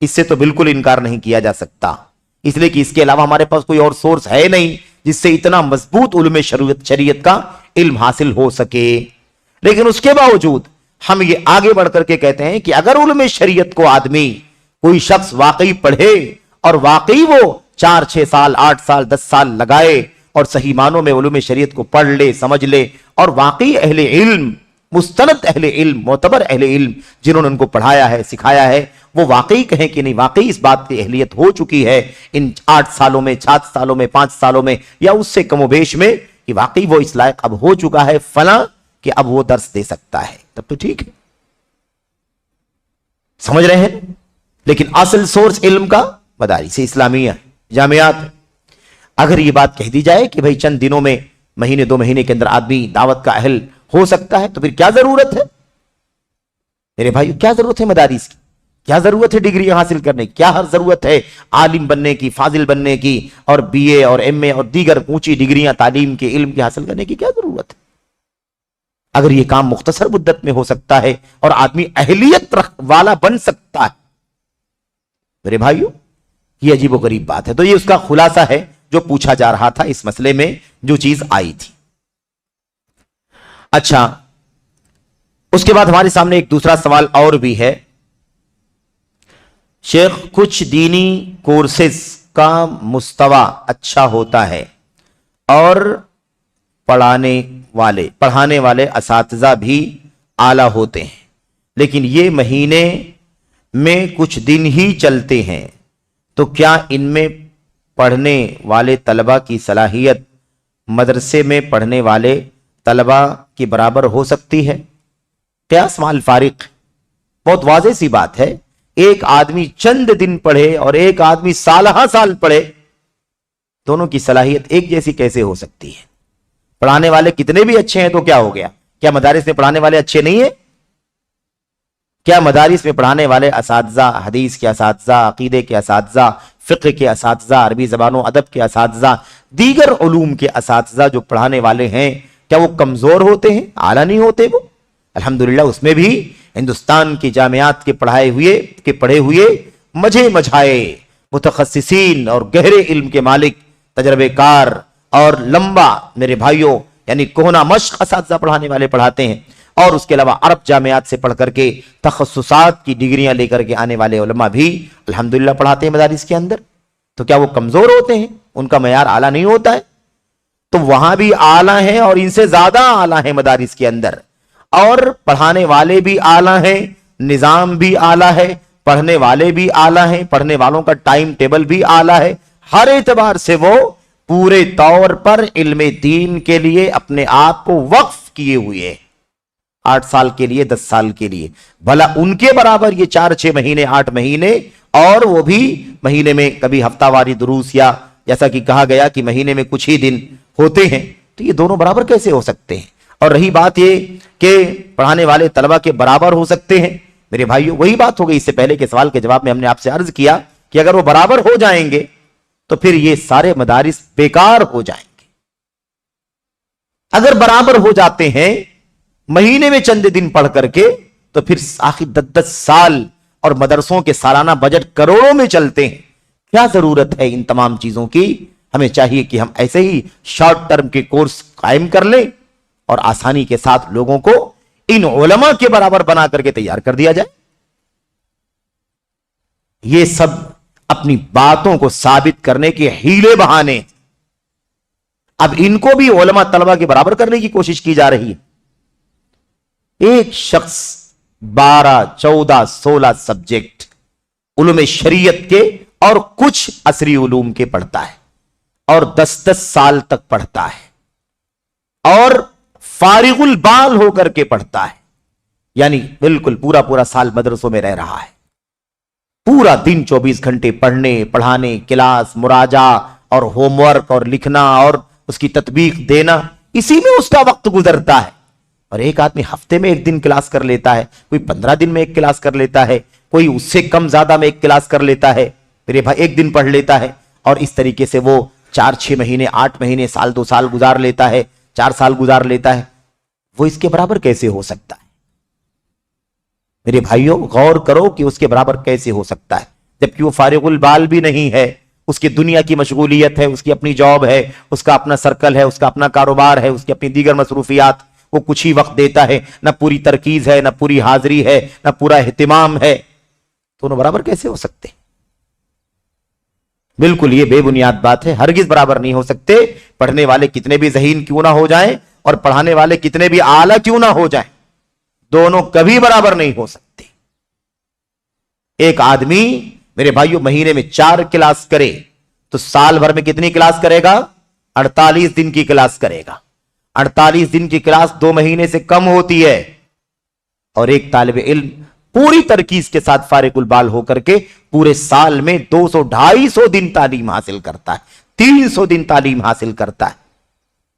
S1: اس سے تو بالکل انکار نہیں کیا جا سکتا, اس لیے کہ اس کے علاوہ ہمارے پاس کوئی اور سورس ہے نہیں جس سے اتنا مضبوط علم شریعت کا علم حاصل ہو سکے. لیکن اس کے باوجود ہم یہ آگے بڑھ کر کے کہتے ہیں کہ اگر علم شریعت کو آدمی کوئی شخص واقعی پڑھے اور واقعی وہ 4 6 سال 8 سال 10 سال لگائے اور صحیح معنوں میں علوم شریعت کو پڑھ لے, سمجھ لے, اور واقعی اہل علم, مستند اہل علم, معتبر اہل علم جنہوں نے ان کو پڑھایا ہے, سکھایا ہے, وہ واقعی کہیں کہ نہیں واقعی اس بات کی اہلیت ہو چکی ہے ان 8 سالوں میں, 7 سالوں میں, 5 سالوں میں یا اس سے کم و بیش میں, کہ واقعی وہ اس لائق اب ہو چکا ہے فلاں کہ اب وہ درس دے سکتا ہے, تب تو ٹھیک ہے. سمجھ رہے ہیں؟ لیکن اصل سورس علم کا مدارس اسلامیہ, جامعات. اگر یہ بات کہہ دی جائے کہ بھئی چند دنوں میں, مہینے 2 مہینے کے اندر آدمی دعوت کا اہل ہو سکتا ہے, تو پھر کیا ضرورت ہے میرے بھائیو؟ کیا ضرورت ہے مدارس کی؟ کیا ضرورت ہے ڈگری حاصل کرنے کی؟ کیا ضرورت ہے عالم بننے کی, فاضل بننے کی, اور بی اے اور ایم اے اور دیگر اونچی ڈگریاں تعلیم کے علم کی حاصل کرنے کی کیا ضرورت ہے؟ اگر یہ کام مختصر مدت میں ہو سکتا ہے اور آدمی اہلیت والا بن سکتا ہے میرے بھائیو, یہ عجیب و غریب بات ہے. تو یہ اس کا خلاصہ ہے جو پوچھا جا رہا تھا اس مسئلے میں, جو چیز آئی تھی. اچھا, اس کے بعد ہمارے سامنے ایک دوسرا سوال اور بھی ہے. شیخ, کچھ دینی کورسز کا مستوی اچھا ہوتا ہے اور پڑھانے والے اساتذہ بھی اعلیٰ ہوتے ہیں, لیکن یہ مہینے میں کچھ دن ہی چلتے ہیں, تو کیا ان میں پڑھنے والے طلبہ کی صلاحیت مدرسے میں پڑھنے والے طلبہ کی برابر ہو سکتی ہے؟ قیاس مع الفارق. بہت واضح سی بات ہے, ایک آدمی چند دن پڑھے اور ایک آدمی سالہ سال پڑھے, دونوں کی صلاحیت ایک جیسی کیسے ہو سکتی ہے؟ پڑھانے والے کتنے بھی اچھے ہیں تو کیا ہو گیا؟ کیا مدارس میں پڑھانے والے اچھے نہیں ہیں؟ کیا مدارس میں پڑھانے والے اساتذہ, حدیث کے اساتذہ, عقیدے کے اساتذہ, فقہ کے اساتذہ, عربی زبان و ادب کے اساتذہ, دیگر علوم کے اساتذہ جو پڑھانے والے ہیں, کیا وہ کمزور ہوتے ہیں, اعلیٰ نہیں ہوتے؟ وہ الحمدللہ اس میں بھی ہندوستان کی جامعات کے پڑھے ہوئے مجھائے متخصصین اور گہرے علم کے مالک, تجربے کار اور لمبا میرے بھائیوں یعنی کوہنا مشق اساتذہ پڑھانے والے پڑھاتے ہیں, اور اس کے علاوہ عرب جامعات سے پڑھ کر کے تخصصات کی ڈگریاں لے کر کے آنے والے علماء بھی الحمدللہ پڑھاتے ہیں مدارس کے اندر. تو کیا وہ کمزور ہوتے ہیں؟ ان کا معیار اعلیٰ نہیں ہوتا ہے؟ تو وہاں بھی اعلیٰ ہیں اور ان سے زیادہ اعلیٰ ہیں مدارس کے اندر, اور پڑھانے والے بھی اعلیٰ ہیں, نظام بھی اعلیٰ ہے, پڑھنے والے بھی اعلیٰ ہیں, پڑھنے والوں کا ٹائم ٹیبل بھی اعلیٰ ہے. ہر اعتبار سے وہ پورے طور پر علم دین کے لیے اپنے آپ کو وقف وقف کیے ہوئے ہیں، 8 سال کے لیے، 10 سال کے لیے، بھلا ان کے برابر یہ 4-6 مہینے، 8 مہینے، اور وہ بھی مہینے میں کبھی ہفتہ واری دروس، یا جیسا کہ کہا گیا کہ مہینے میں کچھ ہی دن ہوتے ہیں، تو یہ دونوں برابر کیسے ہو سکتے ہیں؟ اور رہی بات یہ کہ پڑھانے والے طلبہ کے برابر ہو سکتے ہیں، میرے بھائیوں وہی بات ہو گئی اس سے پہلے کے سوال کے جواب میں ہم نے آپ سے عرض کیا کہ اگر وہ برابر ہو جائیں گے تو پھر یہ سارے مدارس بیکار ہو جائیں گے۔ اگر برابر ہو جاتے ہیں مہینے میں چند دن پڑھ کر کے تو پھر آخر 10 سال اور مدرسوں کے سالانہ بجٹ کروڑوں میں چلتے ہیں، کیا ضرورت ہے ان تمام چیزوں کی؟ ہمیں چاہیے کہ ہم ایسے ہی شارٹ ٹرم کے کورس قائم کر لیں اور آسانی کے ساتھ لوگوں کو ان علماء کے برابر بنا کر کے تیار کر دیا جائے۔ یہ سب اپنی باتوں کو ثابت کرنے کے ہیلے بہانے، اب ان کو بھی علماء طلبہ کے برابر کرنے کی کوشش کی جا رہی ہے۔ ایک شخص 12، 14، 16 سبجیکٹ علوم شریعت کے اور کچھ عصری علوم کے پڑھتا ہے اور 10 سال تک پڑھتا ہے اور فارغ البال ہو کر کے پڑھتا ہے، یعنی بالکل پورا سال مدرسوں میں رہ رہا ہے، پورا دن 24 گھنٹے پڑھنے، پڑھانے، کلاس، مراجعہ اور ہوم ورک اور لکھنا اور اس کی تطبیق دینا، اسی میں اس کا وقت گزرتا ہے۔ اور ایک آدمی ہفتے میں 1 دن کلاس کر لیتا ہے، کوئی 15 دن میں 1 کلاس کر لیتا ہے، کوئی اس سے کم زیادہ میں 1 کلاس کر لیتا ہے، میرے بھائی 1 دن پڑھ لیتا ہے، اور اس طریقے سے وہ 4-6 مہینے، 8 مہینے، سال 2 سال گزار لیتا ہے، 4 سال گزار لیتا ہے۔ وہ اس کے برابر کیسے ہو سکتا ہے؟ میرے بھائیوں غور کرو کہ اس کے برابر کیسے ہو سکتا ہے، جبکہ وہ فارغ البال بھی نہیں ہے، اس کی دنیا کی مشغولیت ہے، اس کی اپنی جاب ہے، اس کا اپنا سرکل ہے، اس کا اپنا کاروبار ہے، اس کی اپنی دیگر مصروفیات، وہ کچھ ہی وقت دیتا ہے، نہ پوری ترکیز ہے، نہ پوری حاضری ہے، نہ پورا اہتمام ہے، دونوں برابر کیسے ہو سکتے؟ بالکل یہ بے بنیاد بات ہے، ہرگز برابر نہیں ہو سکتے، پڑھنے والے کتنے بھی ذہین کیوں نہ ہو جائیں اور پڑھانے والے کتنے بھی اعلیٰ کیوں نہ ہو جائیں، دونوں کبھی برابر نہیں ہو سکتے۔ ایک آدمی میرے بھائیوں مہینے میں 4 کلاس کرے تو سال بھر میں کتنی کلاس کرے گا؟ 48 دن کی کلاس کرے گا۔ 48 دن کی کلاس 2 مہینے سے کم ہوتی ہے، اور ایک طالب علم پوری ترکیز کے ساتھ فارغ البال ہو کر کے پورے سال میں 200-250 دن تعلیم حاصل کرتا ہے، 300 دن تعلیم حاصل کرتا ہے۔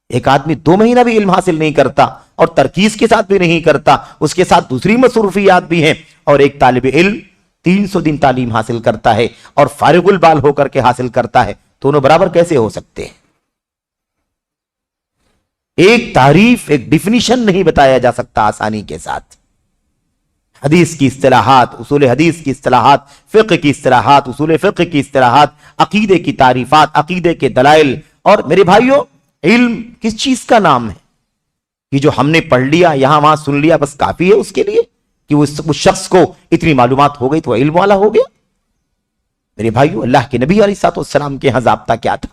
S1: ایک آدمی 2 مہینہ بھی علم حاصل نہیں کرتا اور ترکیز کے ساتھ بھی نہیں کرتا، اس کے ساتھ دوسری مصروفیات بھی ہیں، اور ایک طالب علم 300 دن تعلیم حاصل کرتا ہے اور فارغ البال ہو کر کے حاصل کرتا ہے، دونوں برابر کیسے ہو سکتے ہیں؟ ایک تعریف، ایک ڈیفینیشن نہیں بتایا جا سکتا آسانی کے ساتھ۔ حدیث کی اصطلاحات، اصول حدیث کی اصطلاحات، فقہ کی اصطلاحات، اصول فقہ کی اصطلاحات، عقیدے کی تعریفات، عقیدے کے دلائل، اور میرے بھائیوں علم کس چیز کا نام ہے؟ یہ جو ہم نے پڑھ لیا، یہاں وہاں سن لیا، بس کافی ہے اس کے لیے کہ اس شخص کو اتنی معلومات ہو گئی تو وہ علم والا ہو گیا؟ میرے بھائیوں اللہ کے نبی علیہ السلام کے ہاں ضابطہ کیا تھا؟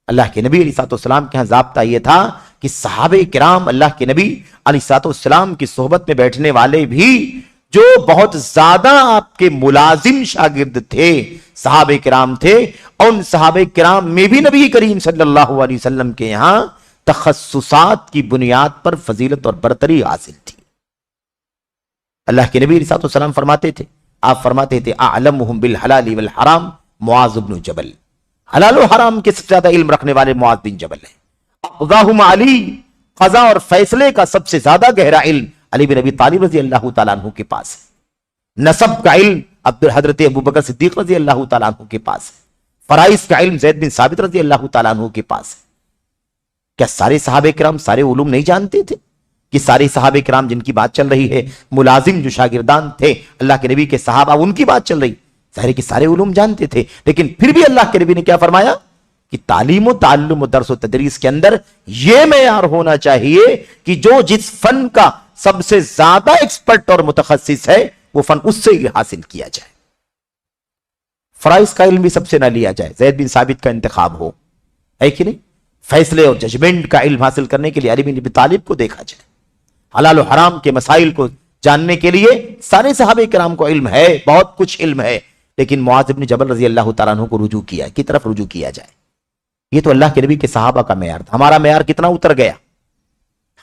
S1: اللہ کے نبی علیہ السلام کے ہاں ضابطہ یہ تھا کہ صحابہ کرام اللہ کے نبی علیہ السلام کی صحبت میں بیٹھنے والے بھی جو بہت زیادہ آپ کے ملازم شاگرد تھے، صحابہ کرام تھے، ان صحابہ کرام میں بھی نبی کریم صلی اللہ علیہ وسلم کے یہاں تخصصات کی بنیاد پر فضیلت اور برتری حاصل تھی۔ اللہ کے نبی علیہ السلام فرماتے تھے، آپ فرماتے تھے اعلمہم بالحلال والحرام معاذ بن جبل، حلال و حرام کے سب سے زیادہ علم رکھنے والے معاذ بن جبل ہیں۔ اقضاہم علی، قضاء اور فیصلے کا سب سے زیادہ گہرا علم علی بن ابی طالب رضی اللہ تعالیٰ عنہ کے پاس ہے۔ نسب کا علم حضرت ابوبکر صدیق رضی اللہ تعالیٰ عنہ کے پاس ہے۔ فرائض کا علم زید بن ثابت رضی اللہ تعالیٰ عنہ کے پاس ہے۔ کیا سارے صحابہ کرام سارے علوم نہیں جانتے تھے؟ کہ سارے صحابہ کرام جن کی بات چل رہی ہے، ملازم جو شاگردان تھے اللہ کے نبی کے صحابہ، ان کی بات چل رہی، ظاہر کہ سارے علوم جانتے تھے، لیکن پھر بھی اللہ کے نبی نے کیا فرمایا کہ تعلیم و تعلم و درس و تدریس کے اندر یہ معیار ہونا چاہیے کہ جو جس فن کا سب سے زیادہ ایکسپرٹ اور متخصص ہے وہ فن اس سے حاصل کیا جائے۔ فرائض کا علم بھی سب سے نہ لیا جائے، زید بن ثابت کا انتخاب ہو، ہے کہ نہیں؟ فیصلے اور ججمنٹ کا علم حاصل کرنے کے لیے علی بن ابی طالب کو دیکھا جائے۔ حلال و حرام کے مسائل کو جاننے کے لیے سارے صحابہ کرام کو علم ہے، بہت کچھ علم ہے، لیکن معاذ بن جبل رضی اللہ تعالیٰ عنہ کو رجوع کیا، کی طرف رجوع کیا جائے۔ یہ تو اللہ کے نبی کے صحابہ کا معیار تھا، ہمارا معیار کتنا اتر گیا؟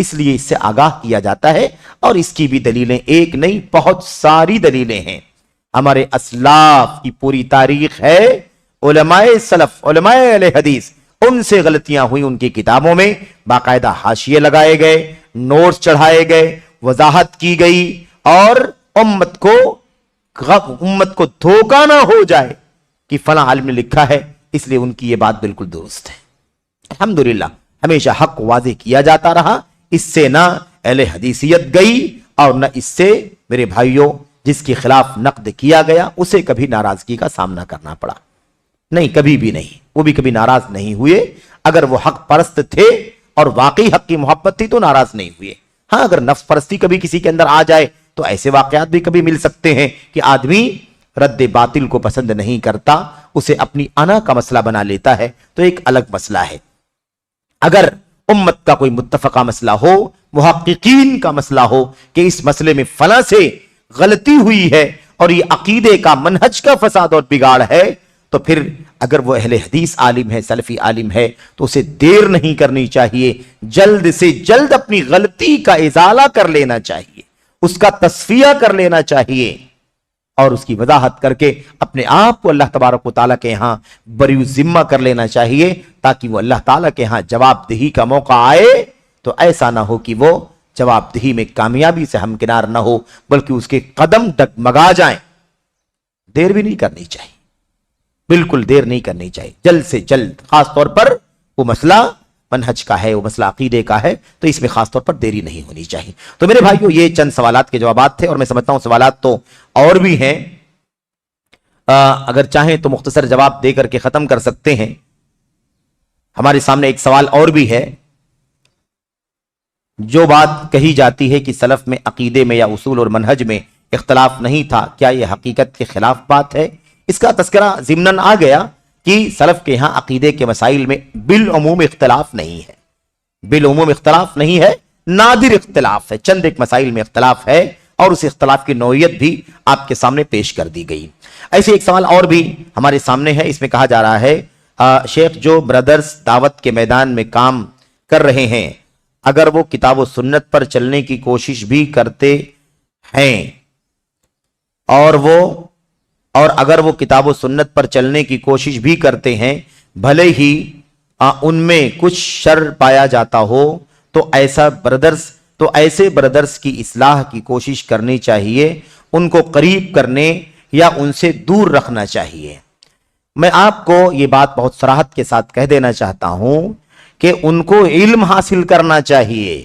S1: اس لیے اس سے آگاہ کیا جاتا ہے. اور اس کی بھی دلیلیں ایک نہیں بہت ساری دلیلیں ہیں. ہمارے اسلاف کی پوری تاریخ ہے. علماء سلف، علماء اہل حدیث، ان سے غلطیاں ہوئی ان کی کتابوں میں، باقاعدہ حاشیے لگائے گئے، نوٹس چڑھائے گئے، وضاحت کی گئی، اور امت کو دھوکہ نہ ہو جائے کہ فلاں عالم نے لکھا ہے، اس لیے ان کی یہ بات بالکل درست ہے. الحمدللہ ہمیشہ حق واضح کیا جاتا رہا. اس سے نہ اہل حدیثیت گئی اور نہ اس سے میرے بھائیوں جس کے خلاف نقد کیا گیا اسے کبھی ناراضگی کا سامنا کرنا پڑا. نہیں، کبھی بھی نہیں. وہ بھی کبھی ناراض نہیں ہوئے. اگر وہ حق پرست تھے اور واقعی حق کی محبت تھی تو ناراض نہیں ہوئے. ہاں، اگر نفس پرستی کبھی کسی کے اندر آ جائے تو ایسے واقعات بھی کبھی مل سکتے ہیں کہ آدمی رد باطل کو پسند نہیں کرتا، اسے اپنی انا کا مسئلہ بنا لیتا ہے، تو ایک الگ مسئلہ ہے. اگر امت کا کوئی متفقہ مسئلہ ہو، محققین کا مسئلہ ہو کہ اس مسئلے میں فلاں سے غلطی ہوئی ہے اور یہ عقیدے کا منہج کا فساد اور بگاڑ ہے، تو پھر اگر وہ اہل حدیث عالم ہے، سلفی عالم ہے، تو اسے دیر نہیں کرنی چاہیے. جلد سے جلد اپنی غلطی کا ازالہ کر لینا چاہیے، اس کا تصفیہ کر لینا چاہیے، اور اس کی وضاحت کر کے اپنے آپ کو اللہ تبارک و تعالیٰ کے ہاں بری ذمہ کر لینا چاہیے، تاکہ وہ اللہ تعالیٰ کے ہاں جواب دہی کا موقع آئے تو ایسا نہ ہو کہ وہ جواب دہی میں کامیابی سے ہمکنار نہ ہو، بلکہ اس کے قدم ڈگمگا جائیں. دیر بھی نہیں کرنی چاہیے، بالکل دیر نہیں کرنی چاہیے. جلد سے جلد، خاص طور پر وہ مسئلہ منہج کا ہے، وہ مسئلہ عقیدے کا ہے، تو اس میں خاص طور پر دیری نہیں ہونی چاہیے. تو میرے بھائیو یہ چند سوالات کے جوابات تھے، اور میں سمجھتا ہوں سوالات تو اور بھی ہیں. اگر چاہیں تو مختصر جواب دے کر کے ختم کر سکتے ہیں. ہمارے سامنے ایک سوال اور بھی ہے. جو بات کہی جاتی ہے کہ سلف میں عقیدے میں یا اصول اور منہج میں اختلاف نہیں تھا، کیا یہ حقیقت کے خلاف بات ہے؟ اس کا تذکرہ ضمناً آ گیا کہ سلف کے ہاں عقیدے کے مسائل میں بالعموم اختلاف نہیں ہے. بالعموم اختلاف نہیں ہے، نادر اختلاف ہے، چند ایک مسائل میں اختلاف ہے، اور اس اختلاف کی نوعیت بھی آپ کے سامنے پیش کر دی گئی. ایسے ایک سوال اور بھی ہمارے سامنے ہے. اس میں کہا جا رہا ہے شیخ، جو برادرز دعوت کے میدان میں کام کر رہے ہیں، اگر وہ کتاب و سنت پر چلنے کی کوشش بھی کرتے ہیں اور اگر وہ کتاب و سنت پر چلنے کی کوشش بھی کرتے ہیں، بھلے ہی ان میں کچھ شر پایا جاتا ہو، تو ایسے برادرز کی اصلاح کی کوشش کرنی چاہیے، ان کو قریب کرنے یا ان سے دور رکھنا چاہیے. میں آپ کو یہ بات بہت صراحت کے ساتھ کہہ دینا چاہتا ہوں کہ ان کو علم حاصل کرنا چاہیے.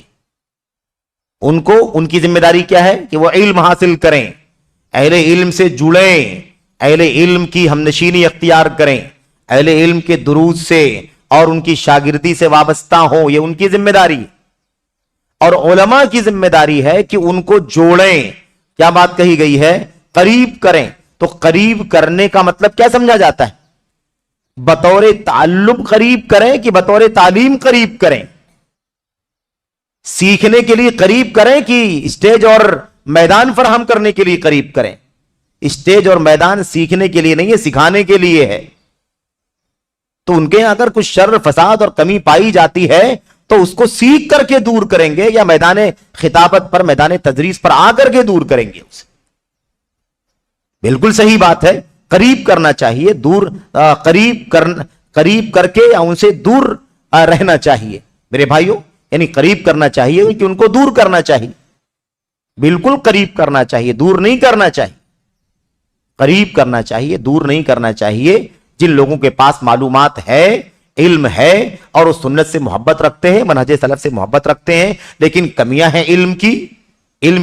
S1: ان کی ذمہ داری کیا ہے کہ وہ علم حاصل کریں، اہل علم سے جڑیں، اہل علم کی ہمنشینی اختیار کریں، اہل علم کے دروس سے اور ان کی شاگردی سے وابستہ ہوں. یہ ان کی ذمہ داری. اور علماء کی ذمہ داری ہے کہ ان کو جوڑیں. کیا بات کہی گئی ہے؟ قریب کریں. تو قریب کرنے کا مطلب کیا سمجھا جاتا ہے؟ بطور تعلم قریب کریں کہ بطور تعلیم قریب کریں؟ سیکھنے کے لیے قریب کریں کہ اسٹیج اور میدان فراہم کرنے کے لیے قریب کریں؟ اسٹیج اور میدان سیکھنے کے لیے نہیں ہے، سکھانے کے لیے ہے. تو ان کے اگر کچھ شر، فساد اور کمی پائی جاتی ہے تو اس کو سیکھ کر کے دور کریں گے، یا میدان خطابت پر، میدان تدریس پر آ کر کے دور کریں گے اسے. بالکل صحیح بات ہے، قریب کرنا چاہیے، قریب کر کے یا ان سے دور رہنا چاہیے میرے بھائیوں. یعنی قریب کرنا چاہیے کہ ان کو دور کرنا چاہیے. بالکل قریب کرنا چاہیے، دور نہیں کرنا چاہیے. قریب کرنا چاہیے، دور نہیں کرنا چاہیے. جن لوگوں کے پاس معلومات ہے، علم ہے، اور اس سنت سے محبت رکھتے ہیں، منہج سلف سے محبت رکھتے ہیں، لیکن کمیاں ہیں، علم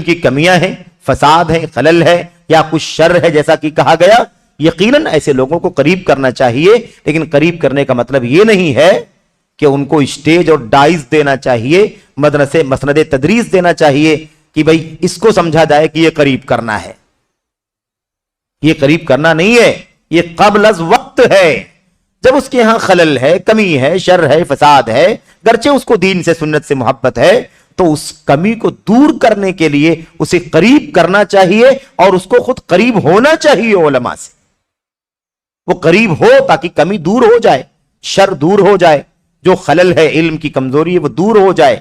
S1: کی کمیاں ہیں، فساد ہے، خلل ہے، یا کچھ شر ہے جیسا کہ کہا گیا، یقیناً ایسے لوگوں کو قریب کرنا چاہیے. لیکن قریب کرنے کا مطلب یہ نہیں ہے کہ ان کو اسٹیج اور ڈائز دینا چاہیے، مسند تدریس دینا چاہیے کہ بھئی اس کو سمجھا جائے کہ یہ قریب کرنا ہے. یہ قریب کرنا نہیں ہے، یہ قبل از وقت ہے. جب اس کے ہاں خلل ہے، کمی ہے، شر ہے، فساد ہے، گرچہ اس کو دین سے، سنت سے محبت ہے، تو اس کمی کو دور کرنے کے لیے اسے قریب کرنا چاہیے، اور اس کو خود قریب ہونا چاہیے علماء سے. وہ قریب ہو تاکہ کمی دور ہو جائے، شر دور ہو جائے، جو خلل ہے، علم کی کمزوری ہے، وہ دور ہو جائے.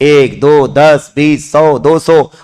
S1: 1 2 10 20 100 200,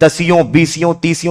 S1: 10, 20, 30,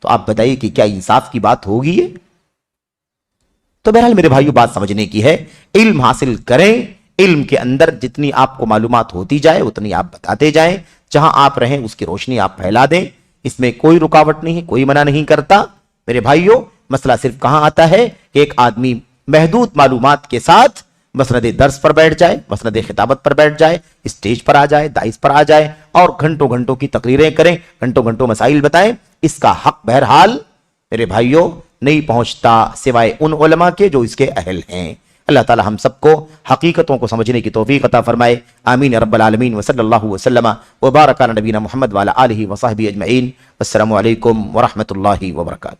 S1: تو آپ بتائیے کہ کیا انصاف کی بات ہوگی یہ؟ تو بہرحال میرے بھائیوں بات سمجھنے کی ہے، علم حاصل کریں، علم کے اندر جتنی آپ کو معلومات ہوتی جائے اتنی آپ بتاتے جائیں، جہاں آپ رہیں اس کی روشنی آپ پھیلا دیں، اس میں کوئی رکاوٹ نہیں، کوئی منع نہیں کرتا۔ میرے بھائیوں مسئلہ صرف کہاں آتا ہے کہ ایک آدمی محدود معلومات کے ساتھ مسند درس پر بیٹھ جائے، مسند خطابت پر بیٹھ جائے، اسٹیج پر آ جائے، دائز پر آ جائے اور گھنٹوں گھنٹوں کی تقریریں کریں، گھنٹوں گھنٹوں مسائل بتائیں۔ اس کا حق بہرحال میرے بھائیوں نہیں پہنچتا سوائے ان علماء کے جو اس کے اہل ہیں۔ اللہ تعالی ہم سب کو حقیقتوں کو سمجھنے کی توفیق عطا فرمائے، آمین رب العالمین، وصلی اللہ وسلم وبارک علی نبینا محمد وعلی آلہ وصحبہ اجمعین۔ السلام علیکم ورحمۃ اللہ وبرکاتہ۔